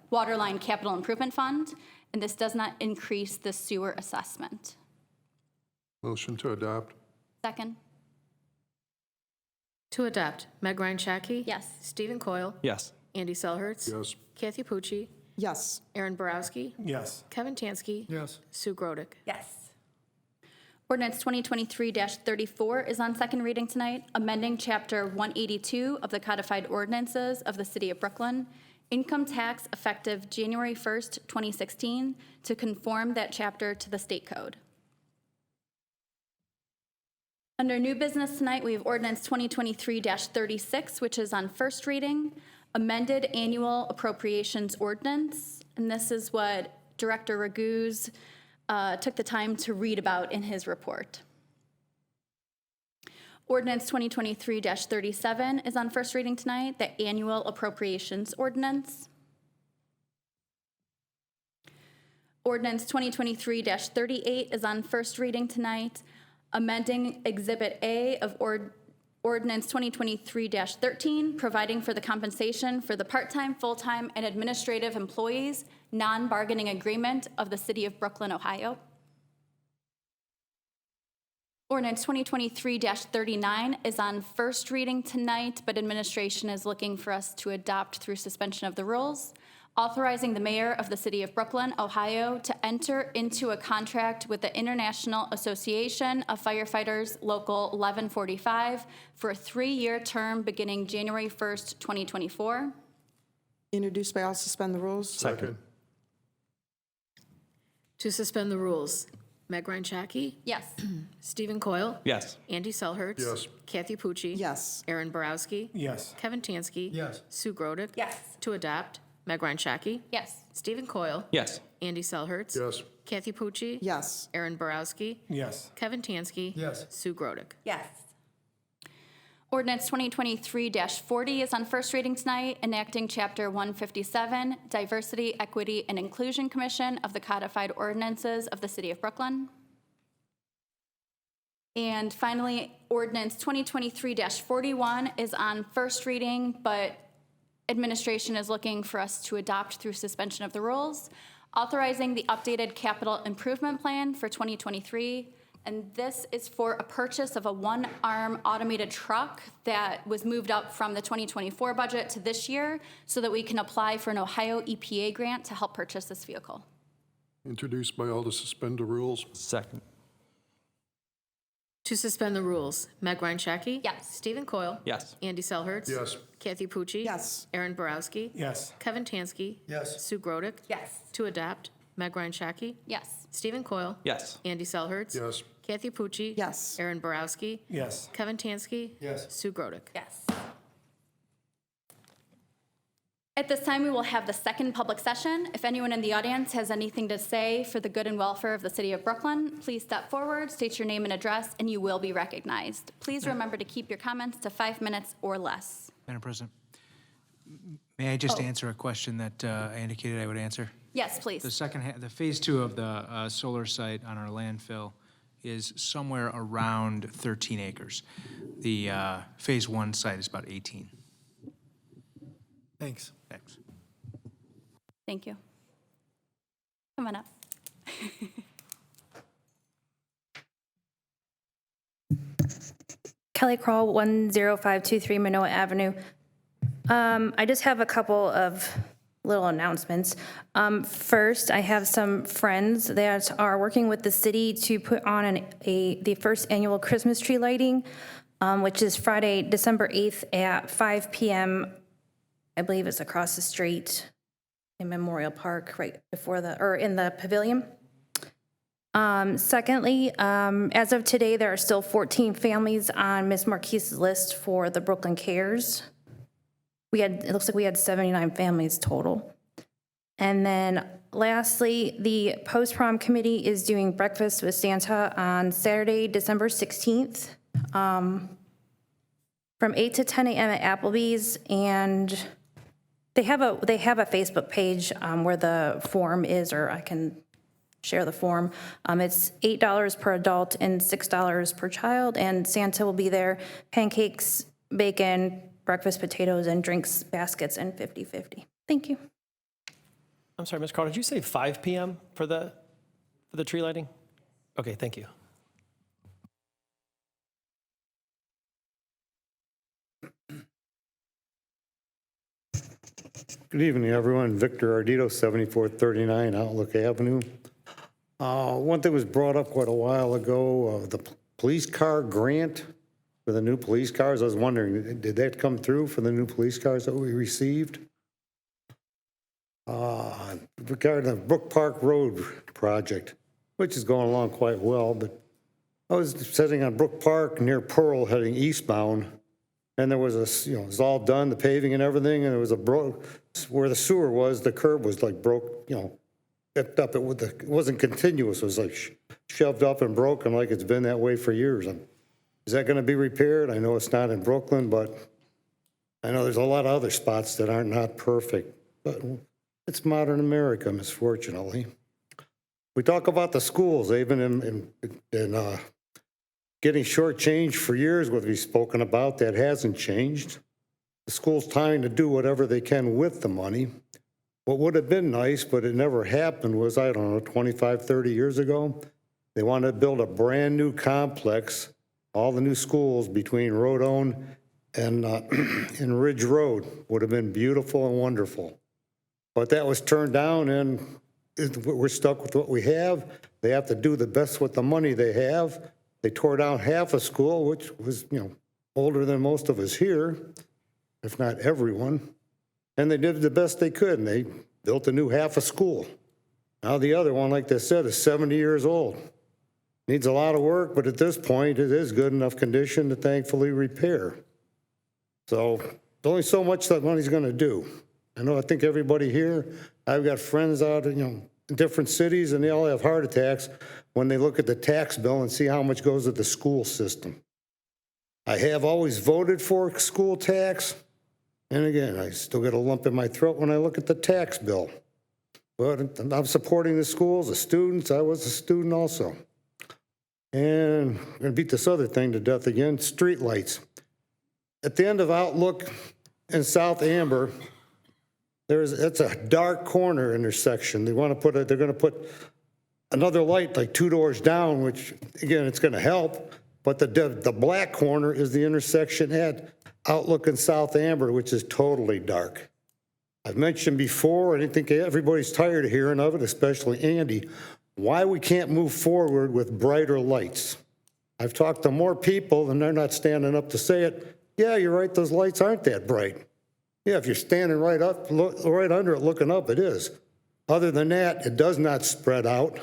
waterline capital improvement fund. And this does not increase the sewer assessment. Motion to adopt? Second? To adopt, Meg Ryan Shaki. Yes. Stephen Coyle. Yes. Andy Selhertz. Yes. Kathy Pucci. Yes. Aaron Borowski. Yes. Kevin Tansky. Yes. Sue Grodick. Yes. Ordinance 2023-34 is on second reading tonight, amending Chapter 182 of the Codified Ordinances of the City of Brooklyn, income tax effective January 1st, 2016, to conform that chapter to the state code. Under new business tonight, we have Ordinance 2023-36, which is on first reading, amended annual appropriations ordinance. And this is what Director Raguse took the time to read about in his report. Ordinance 2023-37 is on first reading tonight, the annual appropriations ordinance. Ordinance 2023-38 is on first reading tonight, amending Exhibit A of Ordinance 2023-13, providing for the compensation for the part-time, full-time, and administrative employees non-bargaining agreement of the City of Brooklyn, Ohio. Ordinance 2023-39 is on first reading tonight, but administration is looking for us to adopt through suspension of the rules, authorizing the mayor of the City of Brooklyn, Ohio, to enter into a contract with the International Association of Firefighters Local 1145 for a 3-year term beginning January 1st, 2024. Introduced by all, suspend the rules? Second. To suspend the rules, Meg Ryan Shaki. Yes. Stephen Coyle. Yes. Andy Selhertz. Yes. Kathy Pucci. Yes. Aaron Borowski. Yes. Kevin Tansky. Yes. Sue Grodick. Yes. To adopt, Meg Ryan Shaki. Yes. Stephen Coyle. Yes. Andy Selhertz. Yes. Kathy Pucci. Yes. Aaron Borowski. Yes. Kevin Tansky. Yes. Sue Grodick. Yes. Ordinance 2023-40 is on first reading tonight, enacting Chapter 157, Diversity, Equity, and Inclusion Commission of the Codified Ordinances of the City of Brooklyn. And finally, Ordinance 2023-41 is on first reading, but administration is looking for us to adopt through suspension of the rules, authorizing the updated capital improvement plan for 2023. And this is for a purchase of a one-arm automated truck that was moved up from the 2024 budget to this year so that we can apply for an Ohio EPA grant to help purchase this vehicle. Introduced by all to suspend the rules? Second. To suspend the rules, Meg Ryan Shaki. Yes. Stephen Coyle. Yes. Andy Selhertz. Yes. Kathy Pucci. Yes. Aaron Borowski. Yes. Kevin Tansky. Yes. Sue Grodick. Yes. To adopt, Meg Ryan Shaki. Yes. Stephen Coyle. Yes. Andy Selhertz. Yes. Kathy Pucci. Yes. Aaron Borowski. Yes. Kevin Tansky. Yes. Sue Grodick. Yes. At this time, we will have the second public session. If anyone in the audience has anything to say for the good and welfare of the City of Brooklyn, please step forward, state your name and address, and you will be recognized. Please remember to keep your comments to 5 minutes or less. Madam President, may I just answer a question that I indicated I would answer? Yes, please. The second, the phase 2 of the solar site on our landfill is somewhere around 13 acres. The phase 1 site is about 18. Thanks. Thanks. Thank you. Come on up. Kelly Kroll, 10523 Minoa Avenue. I just have a couple of little announcements. First, I have some friends that are working with the city to put on the first annual Christmas tree lighting, which is Friday, December 8th at 5 p.m. I believe it's across the street in Memorial Park, right before in the pavilion. Secondly, as of today, there are still 14 families on Ms. Marquise's list for the Brooklyn Cares. It looks like we had 79 families total. And then lastly, the post-prom committee is doing breakfast with Santa on Saturday, December 16th, from 8 to 10 a.m. at Applebee's. And they have a Facebook page where the form is, or I can share the form. It's $8 per adult and $6 per child, and Santa will be there. Pancakes, bacon, breakfast potatoes, and drinks baskets, and 50-50. Thank you. I'm sorry, Ms. Carl, did you say 5 p.m. for the tree lighting? Okay, thank you. Good evening, everyone. Victor Ardito, 7439 Outlook Avenue. One thing was brought up quite a while ago, the police car grant for the new police cars. I was wondering, did that come through for the new police cars that we received? Regarding the Brook Park Road project, which is going along quite well, but I was sitting on Brook Park near Pearl heading eastbound, and there was it was all done, the paving and everything, and there was where the sewer was, the curb was like broke, picked up. It wasn't continuous. It was like shoved up and broken like it's been that way for years. Is that going to be repaired? I know it's not in Brooklyn, but I know there's a lot of other spots that are not perfect. But it's modern America, misfortunately. We talk about the schools. They've been getting shortchanged for years, what we've spoken about. That hasn't changed. The school's trying to do whatever they can with the money. What would have been nice, but it never happened, was, I don't know, 25, 30 years ago, they wanted to build a brand new complex, all the new schools between Rodone and Ridge Road. Would have been beautiful and wonderful. But that was turned down, and we're stuck with what we have. They have to do the best with the money they have. They tore down half a school, which was, older than most of us here, if not everyone. And they did the best they could, and they built a new half a school. Now the other one, like they said, is 70 years old. Needs a lot of work, but at this point, it is good enough condition to thankfully repair. So there's only so much that money's gonna do. I think everybody here, I've got friends out in different cities, and they all have heart attacks when they look at the tax bill and see how much goes to the school system. I have always voted for school tax, and again, I still get a lump in my throat when I look at the tax bill. But I'm supporting the schools, the students. I was a student also. And I'm gonna beat this other thing to death again, street lights. At the end of Outlook in South Amber, it's a dark corner intersection. They're gonna put another light like 2 doors down, which again, it's gonna help. But the black corner is the intersection at Outlook in South Amber, which is totally dark. I've mentioned before, and I think everybody's tired of hearing of it, especially Andy, why we can't move forward with brighter lights. I've talked to more people, and they're not standing up to say it. Yeah, you're right, those lights aren't that bright. Yeah, if you're standing right under it looking up, it is. Other than that, it does not spread out.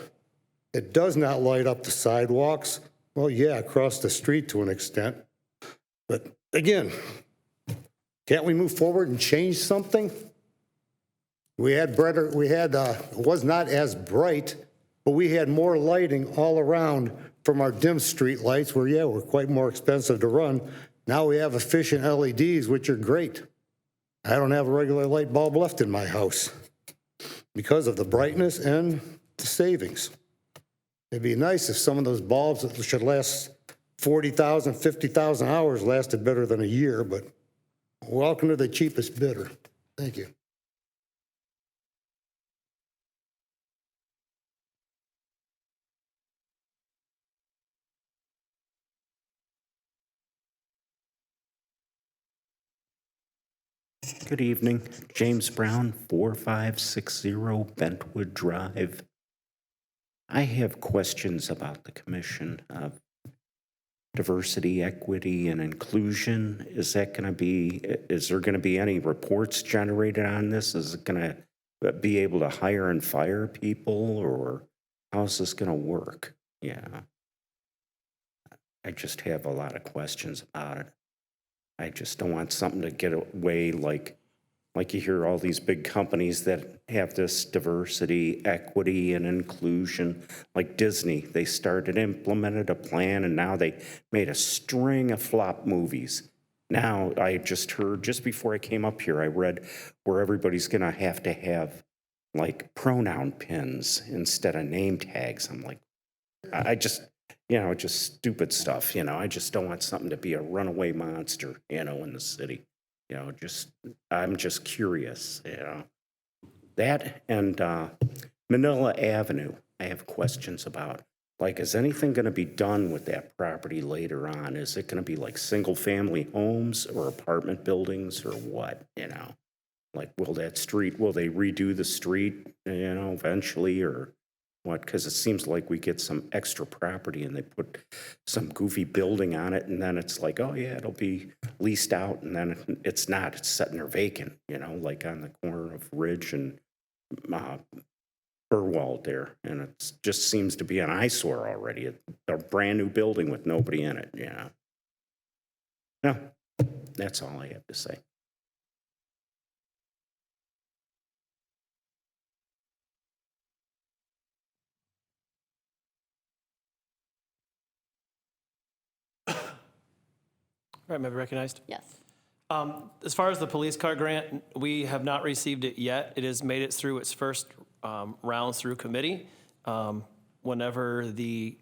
It does not light up the sidewalks. Well, yeah, across the street to an extent. But again, can't we move forward and change something? It was not as bright, but we had more lighting all around from our dim street lights where, yeah, we're quite more expensive to run. Now we have efficient LEDs, which are great. I don't have a regular light bulb left in my house because of the brightness and the savings. It'd be nice if some of those bulbs that should last 40,000, 50,000 hours lasted better than a year, but welcome to the cheapest bidder. Thank you. Good evening. James Brown, 4560 Bentwood Drive. I have questions about the Commission of Diversity, Equity, and Inclusion. Is there going to be any reports generated on this? Is it going to be able to hire and fire people, or how's this going to work? Yeah. I just have a lot of questions about it. I just don't want something to get away like you hear all these big companies that have this diversity, equity, and inclusion, like Disney. They implemented a plan, and now they made a string of flop movies. Now, I just heard, just before I came up here, I read where everybody's gonna have to have like pronoun pins instead of name tags. I'm like, I just, just stupid stuff, I just don't want something to be a runaway monster, in the city. I'm just curious, That and Manila Avenue, I have questions about. Like, is anything going to be done with that property later on? Is it going to be like single-family homes or apartment buildings or what, Like, will they redo the street, eventually, or what? Because it seems like we get some extra property and they put some goofy building on it, and then it's like, oh yeah, it'll be leased out, and then it's not. It's sitting there vacant, like on the corner of Ridge and Burwald there, and it just seems to be an eyesore already. A brand new building with nobody in it, No, that's all I have to say. All right, may I be recognized? Yes. As far as the police car grant, we have not received it yet. It has made it through its first rounds through committee. Whenever the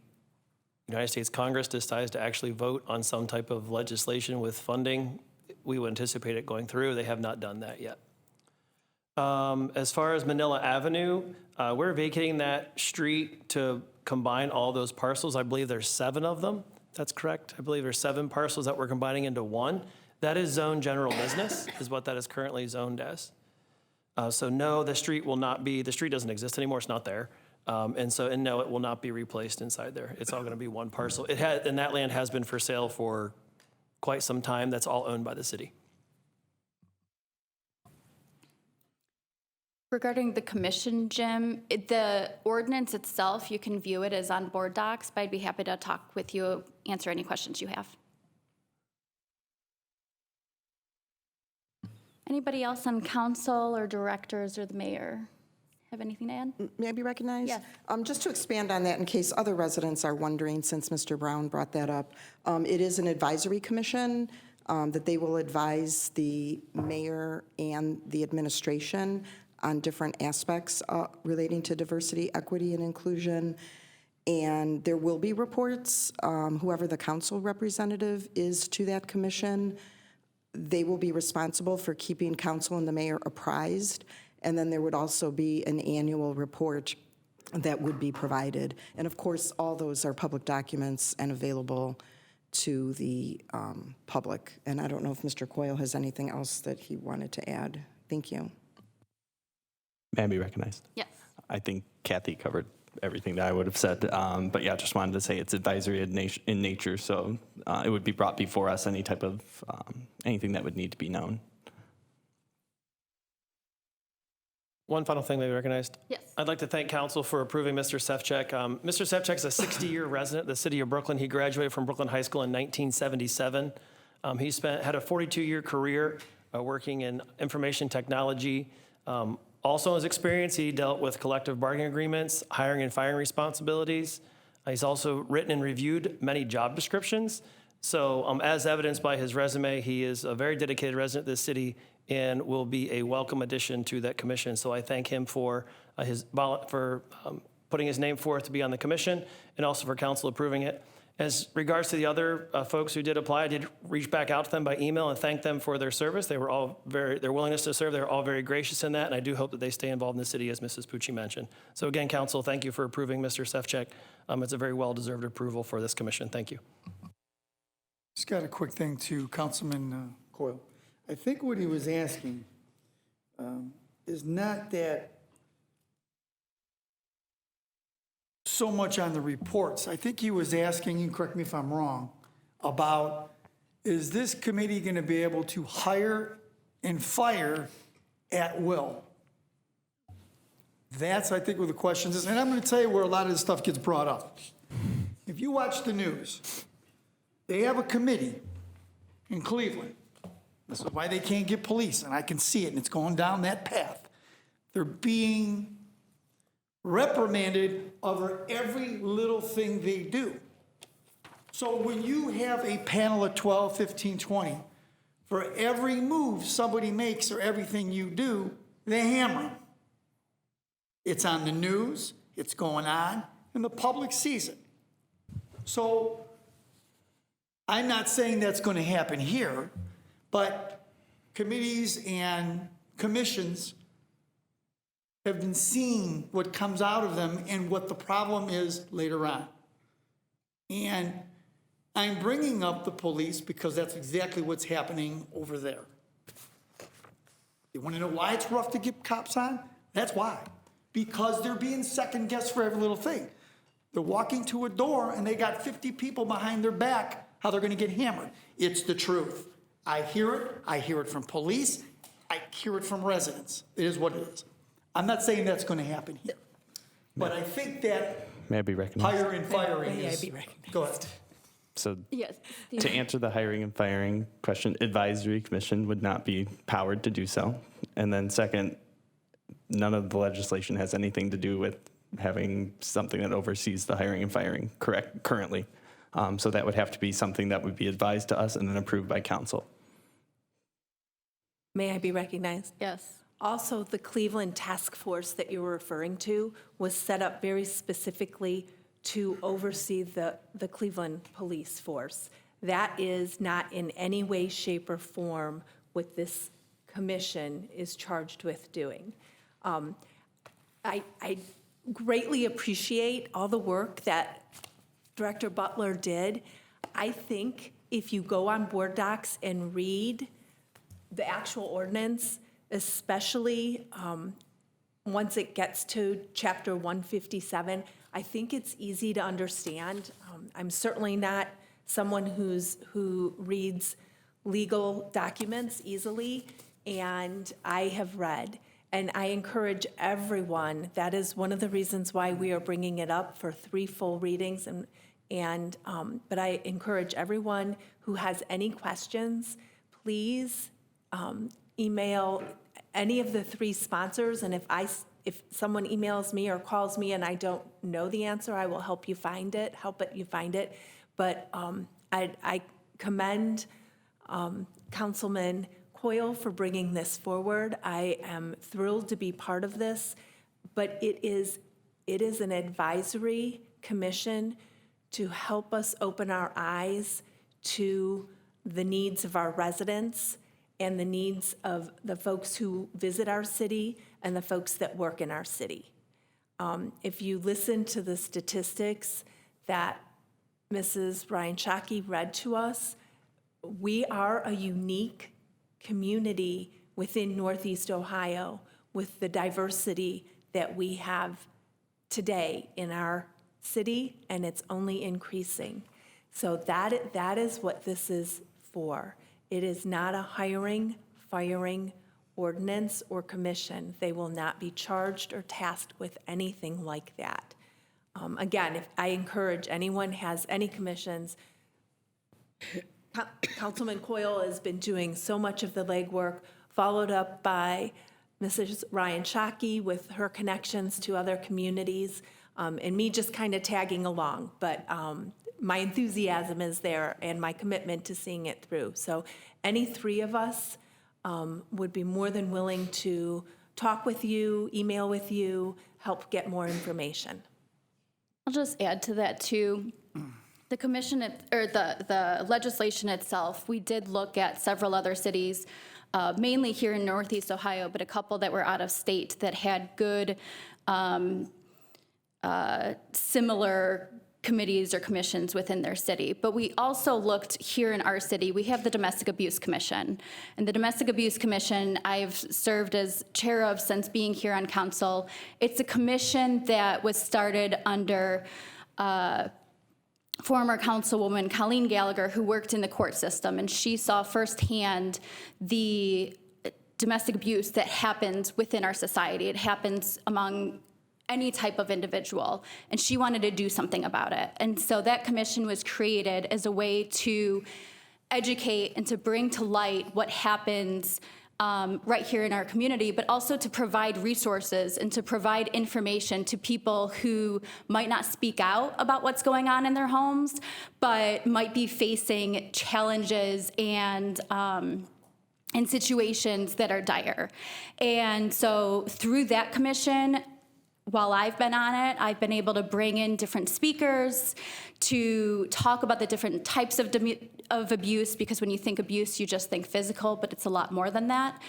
United States Congress decides to actually vote on some type of legislation with funding, we would anticipate it going through. They have not done that yet. As far as Manila Avenue, we're vacating that street to combine all those parcels. I believe there's 7 of them. That's correct. I believe there's 7 parcels that we're combining into one. That is zoned general business, is what that is currently zoned as. So no, the street doesn't exist anymore. It's not there. And no, it will not be replaced inside there. It's all going to be one parcel. And that land has been for sale for quite some time. That's all owned by the city. Regarding the commission, Jim, the ordinance itself, you can view it as on board docs, but I'd be happy to talk with you, answer any questions you have. Anybody else on council or directors or the mayor have anything to add? May I be recognized? Yes. Just to expand on that, in case other residents are wondering, since Mr. Brown brought that up, it is an advisory commission that they will advise the mayor and the administration on different aspects relating to diversity, equity, and inclusion. And there will be reports, whoever the council representative is to that commission, they will be responsible for keeping council and the mayor apprised. And then there would also be an annual report that would be provided. And of course, all those are public documents and available to the public. And I don't know if Mr. Coyle has anything else that he wanted to add. Thank you. May I be recognized? Yes. I think Kathy covered everything that I would have said. But yeah, just wanted to say it's advisory in nature, so it would be brought before us, any type of, anything that would need to be known. One final thing, may be recognized? Yes. I'd like to thank council for approving Mr. Sefcik. Mr. Sefcik is a 60-year resident of the city of Brooklyn. He graduated from Brooklyn High School in 1977. He had a 42-year career working in information technology. Also in his experience, he dealt with collective bargaining agreements, hiring and firing responsibilities. He's also written and reviewed many job descriptions. So as evidenced by his resume, he is a very dedicated resident of this city and will be a welcome addition to that commission. So I thank him for putting his name forth to be on the commission, and also for council approving it. As regards to the other folks who did apply, I did reach back out to them by email and thank them for their service. They were all their willingness to serve, they were all very gracious in that, and I do hope that they stay involved in the city, as Mrs. Pucci mentioned. So again, council, thank you for approving Mr. Sefcik. It's a very well-deserved approval for this commission. Thank you. Just got a quick thing to Councilman Coyle. I think what he was asking is not that so much on the reports. I think he was asking, you correct me if I'm wrong, about is this committee going to be able to hire and fire at will? That's, I think, where the questions is. And I'm going to tell you where a lot of this stuff gets brought up. If you watch the news, they have a committee in Cleveland. This is why they can't get police, and I can see it, and it's going down that path. They're being reprimanded over every little thing they do. So when you have a panel of 12, 15, 20, for every move somebody makes or everything you do, they hammer them. It's on the news, it's going on, and the public sees it. So I'm not saying that's going to happen here, but committees and commissions have been seeing what comes out of them and what the problem is later on. And I'm bringing up the police because that's exactly what's happening over there. You want to know why it's rough to get cops on? That's why. Because they're being second guessed for every little thing. They're walking to a door and they got 50 people behind their back, how they're going to get hammered. It's the truth. I hear it from police, I hear it from residents. It is what it is. I'm not saying that's going to happen here. But I think that May I be recognized? hiring and firing May I is... be recognized? Go ahead. So Yes. to answer the hiring and firing question, advisory commission would not be powered to do so. And then second, none of the legislation has anything to do with having something that oversees the hiring and firing currently. So that would have to be something that would be advised to us and then approved by council. May I be recognized? Yes. Also, the Cleveland Task Force that you were referring to was set up very specifically to oversee the Cleveland Police Force. That is not in any way, shape, or form what this commission is charged with doing. I greatly appreciate all the work that Director Butler did. I think if you go on board docs and read the actual ordinance, especially once it gets to chapter 157, I think it's easy to understand. I'm certainly not someone who reads legal documents easily, and I have read. And I encourage everyone, that is one of the reasons why we are bringing it up for 3 full readings. But I encourage everyone who has any questions, please email any of the 3 sponsors. And if someone emails me or calls me and I don't know the answer, I will help you find it. But I commend Councilman Coyle for bringing this forward. I am thrilled to be part of this, but it is an advisory commission to help us open our eyes to the needs of our residents and the needs of the folks who visit our city and the folks that work in our city. If you listen to the statistics that Mrs. Ryan Shockey read to us, we are a unique community within Northeast Ohio with the diversity that we have today in our city, and it's only increasing. So that is what this is for. It is not a hiring, firing ordinance or commission. They will not be charged or tasked with anything like that. Again, if I encourage anyone has any commissions, Councilman Coyle has been doing so much of the legwork, followed up by Mrs. Ryan Shockey with her connections to other communities, and me just kind of tagging along. But my enthusiasm is there and my commitment to seeing it through. So any 3 of us would be more than willing to talk with you, email with you, help get more information. I'll just add to that too. The commission, or the legislation itself, we did look at several other cities, mainly here in Northeast Ohio, but a couple that were out of state that had good, similar committees or commissions within their city. But we also looked here in our city, we have the Domestic Abuse Commission. And the Domestic Abuse Commission, I've served as chair of since being here on council. It's a commission that was started under former Councilwoman Colleen Gallagher, who worked in the court system, and she saw firsthand the domestic abuse that happens within our society. It happens among any type of individual, and she wanted to do something about it. And so that commission was created as a way to educate and to bring to light what happens right here in our community, but also to provide resources and to provide information to people who might not speak out about what's going on in their homes, but might be facing challenges and situations that are dire. And so through that commission, while I've been on it, I've been able to bring in different speakers to talk about the different types of abuse, because when you think abuse, you just think physical, but it's a lot more than that.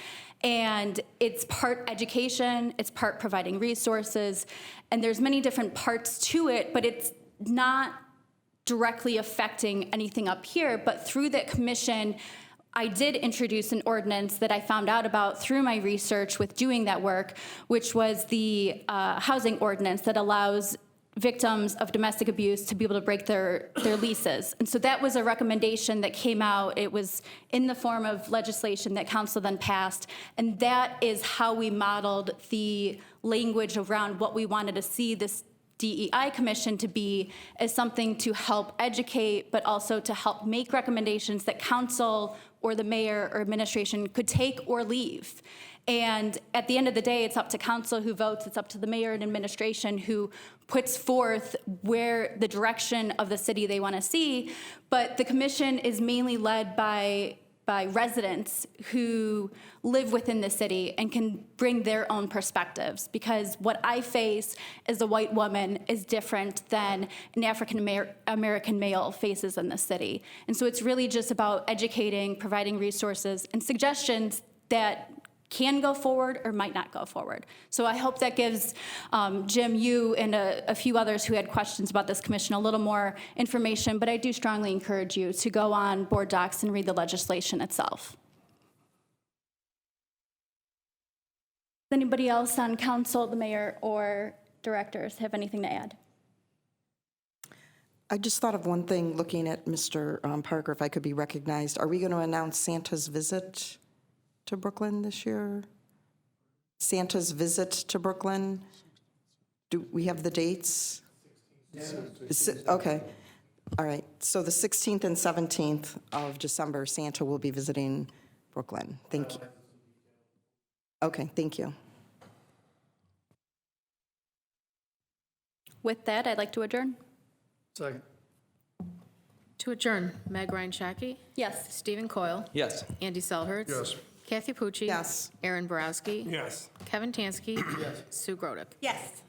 And it's part education, it's part providing resources, and there's many different parts to it, but it's not directly affecting anything up here. But through that commission, I did introduce an ordinance that I found out about through my research with doing that work, which was the housing ordinance that allows victims of domestic abuse to be able to break their leases. And so that was a recommendation that came out. It was in the form of legislation that council then passed. And that is how we modeled the language around what we wanted to see this DEI commission to be, as something to help educate, but also to help make recommendations that council or the mayor or administration could take or leave. And at the end of the day, it's up to council who votes, it's up to the mayor and administration who puts forth where the direction of the city they want to see. But the commission is mainly led by residents who live within the city and can bring their own perspectives, because what I face as a white woman is different than an African American male faces in the city. And so it's really just about educating, providing resources and suggestions that can go forward or might not go forward. So I hope that gives Jim, you, and a few others who had questions about this commission a little more information, but I do strongly encourage you to go on board docs and read the legislation itself. Does anybody else on council, the mayor, or directors have anything to add? I just thought of one thing, looking at Mr. Parker, if I could be recognized. Are we going to announce Santa's visit to Brooklyn this year? Santa's visit to Brooklyn? Do we have the dates? Okay. All right. So the 16th and 17th of December, Santa will be visiting Brooklyn. Thank you. Okay, thank you. With that, I'd like to adjourn. Second. To adjourn, Meg Ryan Shaki. Yes. Stephen Coyle. Yes. Andy Selhertz. Yes. Kathy Pucci. Yes. Aaron Borowski. Yes. Kevin Tansky. Yes. Sue Grodick. Yes.